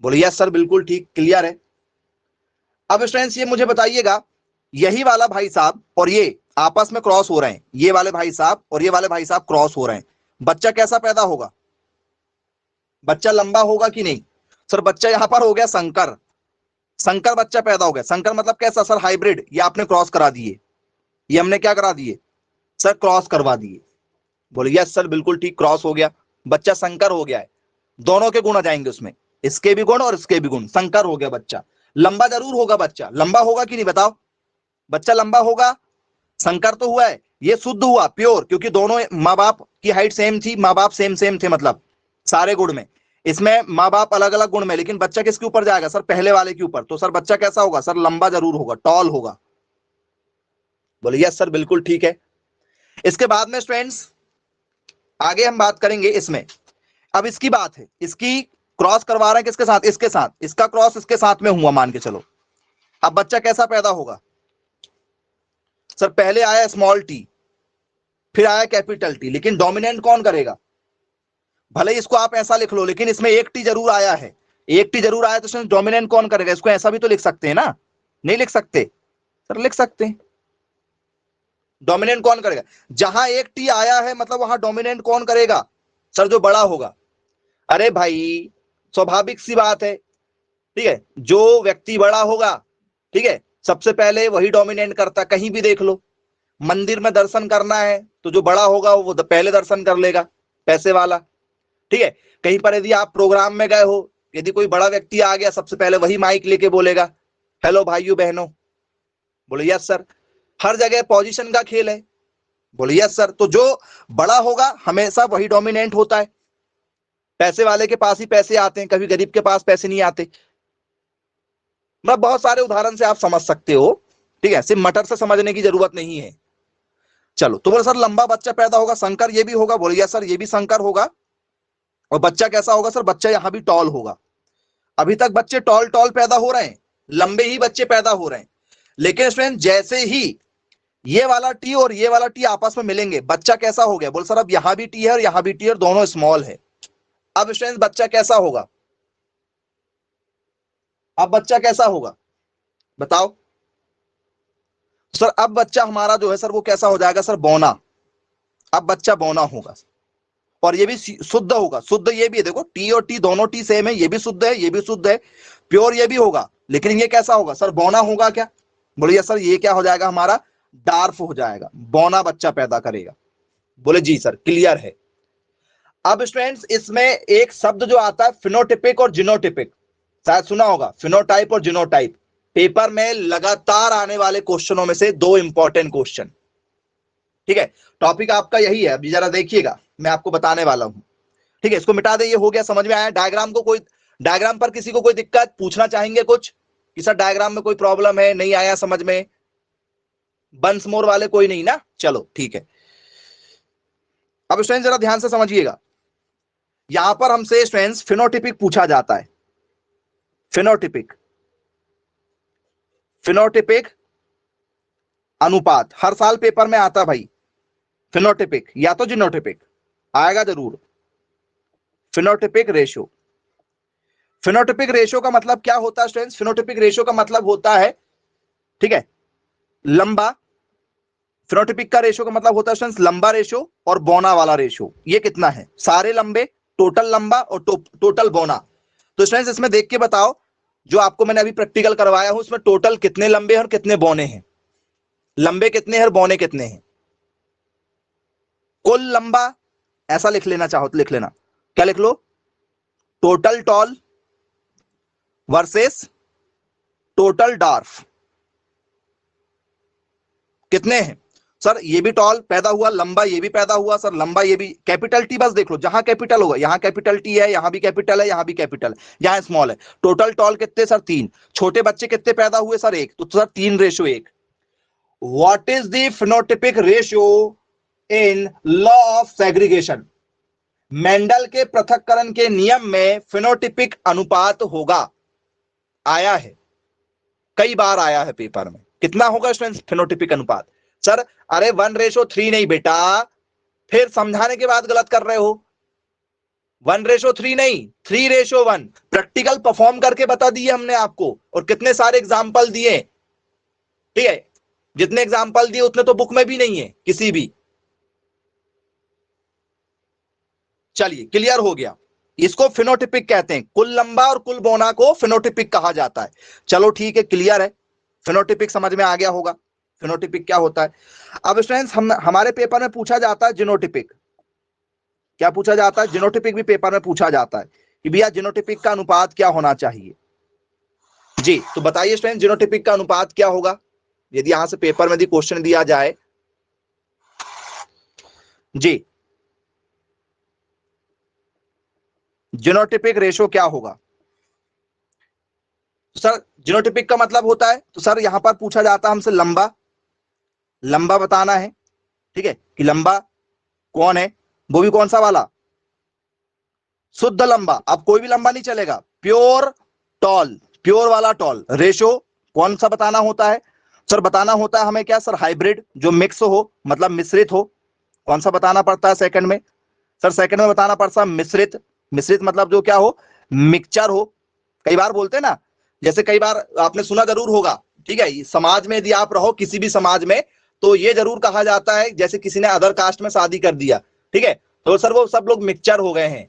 बोलिए यस सर बिल्कुल ठीक, क्लियर है। अब स्टूडेंट्स ये मुझे बताइएगा, यही वाला भाई साहब और ये आपस में क्रॉस हो रहे हैं, ये वाले भाई साहब और ये वाले भाई साहब क्रॉस हो रहे हैं, बच्चा कैसा पैदा होगा? बच्चा लंबा होगा कि नहीं? सर बच्चा यहां पर हो गया संकर, संकर बच्चा पैदा हो गया। संकर मतलब कैसा सर? हाइब्रिड, ये आपने क्रॉस करा दिए, ये हमने क्या करा दिए सर? क्रॉस करवा दिए। बोले यस सर बिल्कुल ठीक, क्रॉस हो गया, बच्चा संकर हो गया है। दोनों के गुण आ जाएंगे उसमें, इसके भी गुण और इसके भी गुण, संकर हो गया बच्चा। लंबा जरूर होगा बच्चा, लंबा होगा कि नहीं बताओ? बच्चा लंबा होगा, संकर तो हुआ है, ये शुद्ध हुआ प्योर, क्योंकि दोनों माँ बाप की हाइट सेम थी, माँ बाप सेम सेम थे, मतलब सारे गुण में। इसमें माँ बाप अलग अलग गुण में, लेकिन बच्चा किसके ऊपर जाएगा सर? पहले वाले के ऊपर। तो सर बच्चा कैसा होगा सर? लंबा जरूर होगा, टॉल होगा। बोले यस सर बिल्कुल ठीक है। इसके बाद में स्टूडेंट्स आगे हम बात करेंगे इसमें। अब इसकी बात है, इसकी क्रॉस करवा रहे हैं किसके साथ? इसके साथ, इसका क्रॉस इसके साथ में हुआ मान के चलो। अब बच्चा कैसा पैदा होगा सर? पहले आया स्मॉल टी, फिर आया कैपिटल टी, लेकिन डोमिनेंट कौन करेगा? भले इसको आप ऐसा लिख लो, लेकिन इसमें एक टी जरूर आया है, एक टी जरूर आया, तो डोमिनेंट कौन करेगा? इसको ऐसा भी तो लिख सकते हैं ना? नहीं लिख सकते सर? लिख सकते हैं। डोमिनेंट कौन करेगा? जहां एक टी आया है मतलब वहां डोमिनेंट कौन करेगा सर? जो बड़ा होगा। अरे भाई स्वाभाविक सी बात है, ठीक है, जो व्यक्ति बड़ा होगा, ठीक है, सबसे पहले वही डोमिनेट करता। कहीं भी देख लो, मंदिर में दर्शन करना है तो जो बड़ा होगा वो पहले दर्शन कर लेगा, पैसे वाला, ठीक है। कहीं पर यदि आप प्रोग्राम में गए हो, यदि कोई बड़ा व्यक्ति आ गया, सबसे पहले वही माइक लेके बोलेगा, हेलो भाइयों बहनों। बोले यस सर। हर जगह पोजीशन का खेल है। बोले यस सर। तो जो बड़ा होगा हमेशा वही डोमिनेंट होता है। पैसे वाले के पास ही पैसे आते हैं, कभी गरीब के पास पैसे नहीं आते। मैं बहुत सारे उदाहरण से आप समझ सकते हो, ठीक है, सिर्फ मटर से समझने की जरूरत नहीं है। चलो, तो बोले सर लंबा बच्चा पैदा होगा, संकर ये भी होगा। बोले यस सर, ये भी संकर होगा। और बच्चा कैसा होगा सर? बच्चा यहां भी टॉल होगा। अभी तक बच्चे टॉल टॉल पैदा हो रहे हैं, लंबे ही बच्चे पैदा हो रहे हैं। लेकिन स्टूडेंट जैसे ही ये वाला टी और ये वाला टी आपस में मिलेंगे, बच्चा कैसा हो गया? बोल सर अब यहां भी टी है और यहां भी टी है और दोनों स्मॉल है। अब स्टूडेंट बच्चा कैसा होगा? अब बच्चा कैसा होगा बताओ सर? अब बच्चा हमारा जो है सर वो कैसा हो जाएगा सर? बौना। अब बच्चा बौना होगा, और ये भी शुद्ध होगा। शुद्ध ये भी है, देखो टी और टी दोनों टी सेम है, ये भी शुद्ध है, ये भी शुद्ध है, प्योर ये भी होगा। लेकिन ये कैसा होगा सर? बौना होगा क्या? बोलिए सर ये क्या हो जाएगा हमारा? डार्फ हो जाएगा, बौना बच्चा पैदा करेगा। बोले जी सर क्लियर है। अब स्टूडेंट्स इसमें एक शब्द जो आता है फिनोटिपिक और जिनोटिपिक, शायद सुना होगा, फिनोटाइप और जिनोटाइप। पेपर में लगातार आने वाले क्वेश्चनों में से दो इंपॉर्टेंट क्वेश्चन, ठीक है। टॉपिक आपका यही है, अभी जरा देखिएगा, मैं आपको बताने वाला हूं, ठीक है। इसको मिटा दे, ये हो गया, समझ में आया? डायग्राम को कोई, डायग्राम पर किसी को कोई दिक्कत पूछना चाहेंगे कुछ कि सर डायग्राम में कोई प्रॉब्लम है, नहीं आया समझ में? बंस मोर वाले कोई नहीं ना? चलो ठीक है। अब स्टूडेंट जरा ध्यान से समझिएगा, यहां पर हमसे स्टूडेंट्स फिनोटिपिक पूछा जाता है। फिनोटिपिक, फिनोटिपिक अनुपात हर साल पेपर में आता भाई। फिनोटिपिक या तो जिनोटिपिक आएगा जरूर। फिनोटिपिक रेशियो, फिनोटिपिक रेशियो का मतलब क्या होता है स्टूडेंट्स? फिनोटिपिक रेशियो का मतलब होता है, ठीक है, लंबा। फिनोटिपिक का रेशियो का मतलब होता है स्टूडेंट्स लंबा रेशियो और बौना वाला रेशियो। ये कितना है? सारे लंबे, टोटल लंबा और टोटल बौना। तो स्टूडेंट्स इसमें देख के बताओ, जो आपको मैंने अभी प्रैक्टिकल करवाया हूं उसमें टोटल कितने लंबे हैं और कितने बौने हैं? लंबे कितने हैं और बौने कितने हैं? कुल लंबा ऐसा लिख लेना, चाहो तो लिख लेना, क्या लिख लो? Total tall versus total dwarf. कितने हैं सर? ये भी टॉल पैदा हुआ, लंबा ये भी पैदा हुआ सर, लंबा ये भी। कैपिटल टी बस देख लो, जहां कैपिटल होगा यहां कैपिटल टी है, यहां भी कैपिटल है, यहां भी कैपिटल है, यहां स्मॉल है। टोटल टॉल कितने सर? 3। छोटे बच्चे कितने पैदा हुए सर? 1। तो sir 3:1। What is the phenotypic ratio in law of segregation? Mendel के पृथक्करण के नियम में फिनोटिपिक अनुपात होगा। आया है, कई बार आया है पेपर में। कितना होगा स्टूडेंट्स फिनोटिपिक अनुपात? सर अरे 1:3 नहीं बेटा, फिर समझाने के बाद गलत कर रहे हो। 1:3 नहीं, 3:1। प्रैक्टिकल परफॉर्म करके बता दिए हमने आपको, और कितने सारे एग्जाम्पल दिए, ठीक है। जितने एग्जाम्पल दिए उतने तो बुक में भी नहीं है किसी भी। चलिए क्लियर हो गया। इसको फिनोटिपिक कहते हैं। कुल लंबा और कुल बौना को फिनोटिपिक कहा जाता है। चलो ठीक है, क्लियर है, फिनोटिपिक समझ में आ गया होगा फिनोटिपिक क्या होता है। अब स्टूडेंट्स हमारे पेपर में पूछा जाता है जिनोटिपिक। क्या पूछा जाता है? जिनोटिपिक भी पेपर में पूछा जाता है कि भैया जिनोटिपिक का अनुपात क्या होना चाहिए। जी तो बताइए स्टूडेंट, जिनोटिपिक का अनुपात क्या होगा यदि यहां से पेपर में यदि क्वेश्चन दिया जाए। जी जिनोटिपिक रेशो क्या होगा? तो सर जिनोटिपिक का मतलब होता है, तो सर यहां पर पूछा जाता है हमसे लंबा, लंबा बताना है, ठीक है, कि लंबा कौन है, वो भी कौन सा वाला, शुद्ध लंबा। अब कोई भी लंबा नहीं चलेगा, प्योर टॉल, प्योर वाला टॉल। रेशो कौन सा बताना होता है? सर बताना होता है हमें क्या सर, हाइब्रिड, जो मिक्स हो, मतलब मिश्रित हो। कौन सा बताना पड़ता है सेकंड में? सर सेकंड में बताना पड़ता है मिश्रित। मिश्रित मतलब जो क्या हो, मिक्सचर हो। कई बार बोलते हैं ना, जैसे कई बार आपने सुना जरूर होगा, ठीक है, समाज में यदि आप रहो किसी भी समाज में, तो ये जरूर कहा जाता है, जैसे किसी ने अदर कास्ट में शादी कर दिया, ठीक है, तो सर वो सब लोग मिक्सचर हो गए हैं,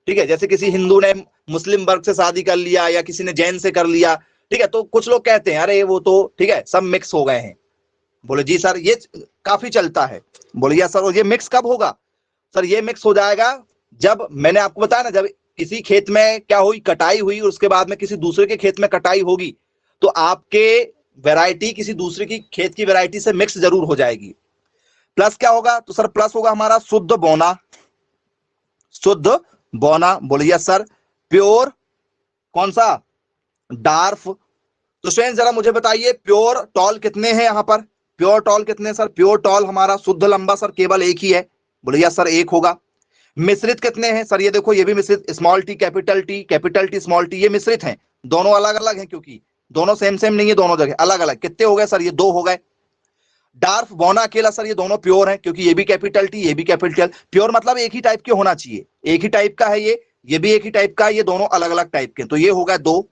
ठीक है। जैसे किसी हिंदू ने मुस्लिम वर्ग से शादी कर लिया या किसी ने जैन से कर लिया, ठीक है, तो कुछ लोग कहते हैं अरे वो तो ठीक है सब मिक्स हो गए हैं। बोले जी सर ये काफी चलता है। बोले या सर ये मिक्स कब होगा? सर ये मिक्स हो जाएगा जब, मैंने आपको बताया ना, जब किसी खेत में क्या हुई, कटाई हुई, और उसके बाद में किसी दूसरे के खेत में कटाई होगी, तो आपके वैरायटी किसी दूसरे की खेत की वैरायटी से मिक्स जरूर हो जाएगी। प्लस क्या होगा? तो सर प्लस होगा हमारा शुद्ध बौना, शुद्ध बौना। बोलिए सर प्योर कौन सा, डार्फ। तो स्टूडेंट जरा मुझे बताइए प्योर टॉल कितने हैं यहाँ पर, प्योर टॉल कितने? सर प्योर टॉल हमारा शुद्ध लंबा सर केवल एक ही है। बोलिए सर एक होगा। मिश्रित कितने हैं? सर ये देखो ये भी मिश्रित, small T capital T, capital T small T, ये मिश्रित हैं। दोनों अलग अलग हैं क्योंकि दोनों सेम सेम नहीं है, दोनों जगह अलग अलग। कितने हो गए सर? ये दो हो गए। डार्फ बौना अकेला सर ये दोनों प्योर हैं क्योंकि ये भी कैपिटल टी ये भी कैपिटल। प्योर मतलब एक ही टाइप के होना चाहिए, एक ही टाइप का है, ये भी एक ही टाइप का है, ये दोनों अलग अलग टाइप के। तो ये हो गया दो।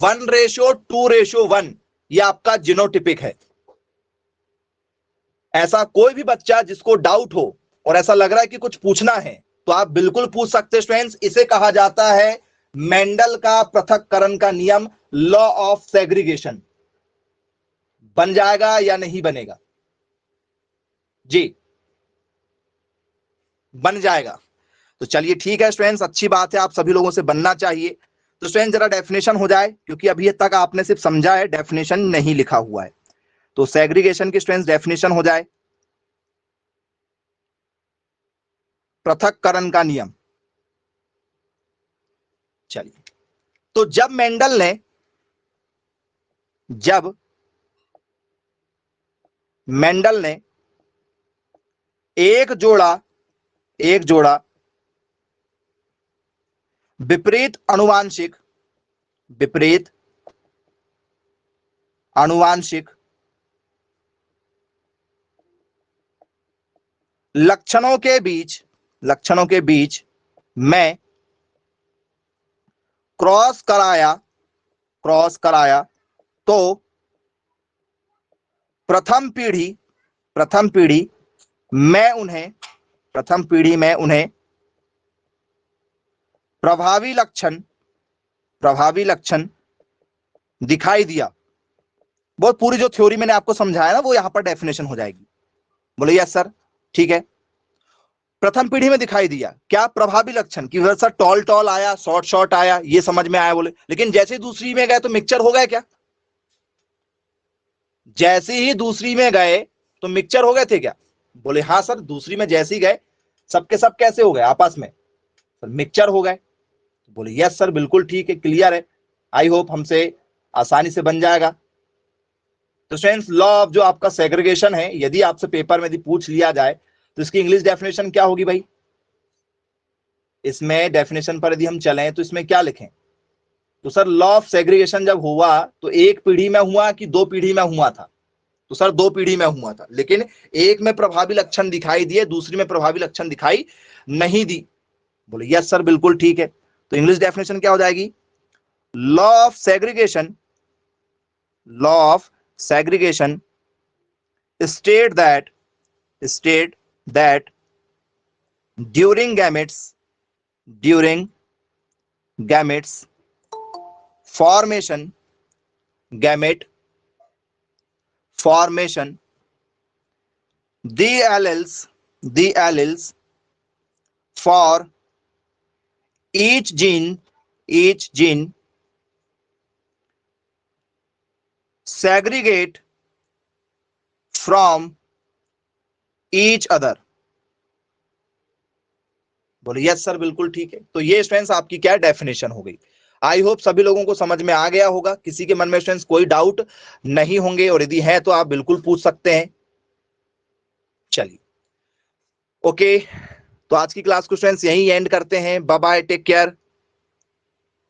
1:2:1 ये आपका जिनोटिपिक है। ऐसा कोई भी बच्चा जिसको डाउट हो और ऐसा लग रहा है कि कुछ पूछना है, तो आप बिल्कुल पूछ सकते हैं स्टूडेंट्स। इसे कहा जाता है मेंडल का पृथक्करण का नियम, लॉ ऑफ सेग्रीगेशन। बन जाएगा या नहीं बनेगा? जी बन जाएगा। तो चलिए ठीक है स्टूडेंट्स, अच्छी बात है, आप सभी लोगों से बनना चाहिए। तो स्टूडेंट जरा डेफिनेशन हो जाए, क्योंकि अभी तक आपने सिर्फ समझा है, डेफिनेशन नहीं लिखा हुआ है। तो सेग्रीगेशन की स्टूडेंट्स डेफिनेशन हो जाए, पृथक्करण का नियम। चलिए, तो जब मेंडल ने एक जोड़ा विपरीत अनुवांशिक लक्षणों के बीच में क्रॉस कराया, तो प्रथम पीढ़ी में उन्हें प्रभावी लक्षण दिखाई दिया। बहुत पूरी जो थ्योरी मैंने आपको समझाया ना, वो यहां पर डेफिनेशन हो जाएगी। बोले यस सर, ठीक है। प्रथम पीढ़ी में दिखाई दिया क्या? प्रभावी लक्षण की वजह से टॉल आया, शॉर्ट आया, ये समझ में आया। बोले लेकिन जैसे ही दूसरी में गए तो मिक्सचर हो गए क्या? जैसे ही दूसरी में गए तो मिक्सचर हो गए थे क्या? बोले हाँ सर, दूसरी में जैसे ही गए सबके सब कैसे हो गए आपस में? सर मिक्सचर हो गए। बोले यस सर बिल्कुल ठीक है, क्लियर है, आई होप हमसे आसानी से बन जाएगा। तो स्टूडेंट्स लॉ ऑफ जो आपका सेग्रीगेशन है, यदि आपसे पेपर में यदि पूछ लिया जाए तो इसकी इंग्लिश डेफिनेशन क्या होगी भाई? इसमें डेफिनेशन पर यदि हम चलें तो इसमें क्या लिखें? तो सर लॉ ऑफ सेग्रीगेशन जब हुआ तो एक पीढ़ी में हुआ कि दो पीढ़ी में हुआ था? तो सर दो पीढ़ी में हुआ था, लेकिन एक में प्रभावी लक्षण दिखाई दिए, दूसरी में प्रभावी लक्षण दिखाई नहीं दी। बोले यस सर बिल्कुल ठीक है। तो इंग्लिश डेफिनेशन क्या हो जाएगी? Law of segregation state that during during gametes formation, gamete formation, the alleles for each gene segregate from each other। बोले यस सर बिल्कुल ठीक है। तो ये स्टूडेंट्स आपकी क्या डेफिनेशन हो गई। आई होप सभी लोगों को समझ में आ गया होगा, किसी के मन में स्टूडेंट्स कोई डाउट नहीं होंगे, और यदि है तो आप बिल्कुल पूछ सकते हैं। चलिए ओके, तो आज की क्लास को स्टूडेंट्स यहीं एंड करते हैं। Bye bye, take care.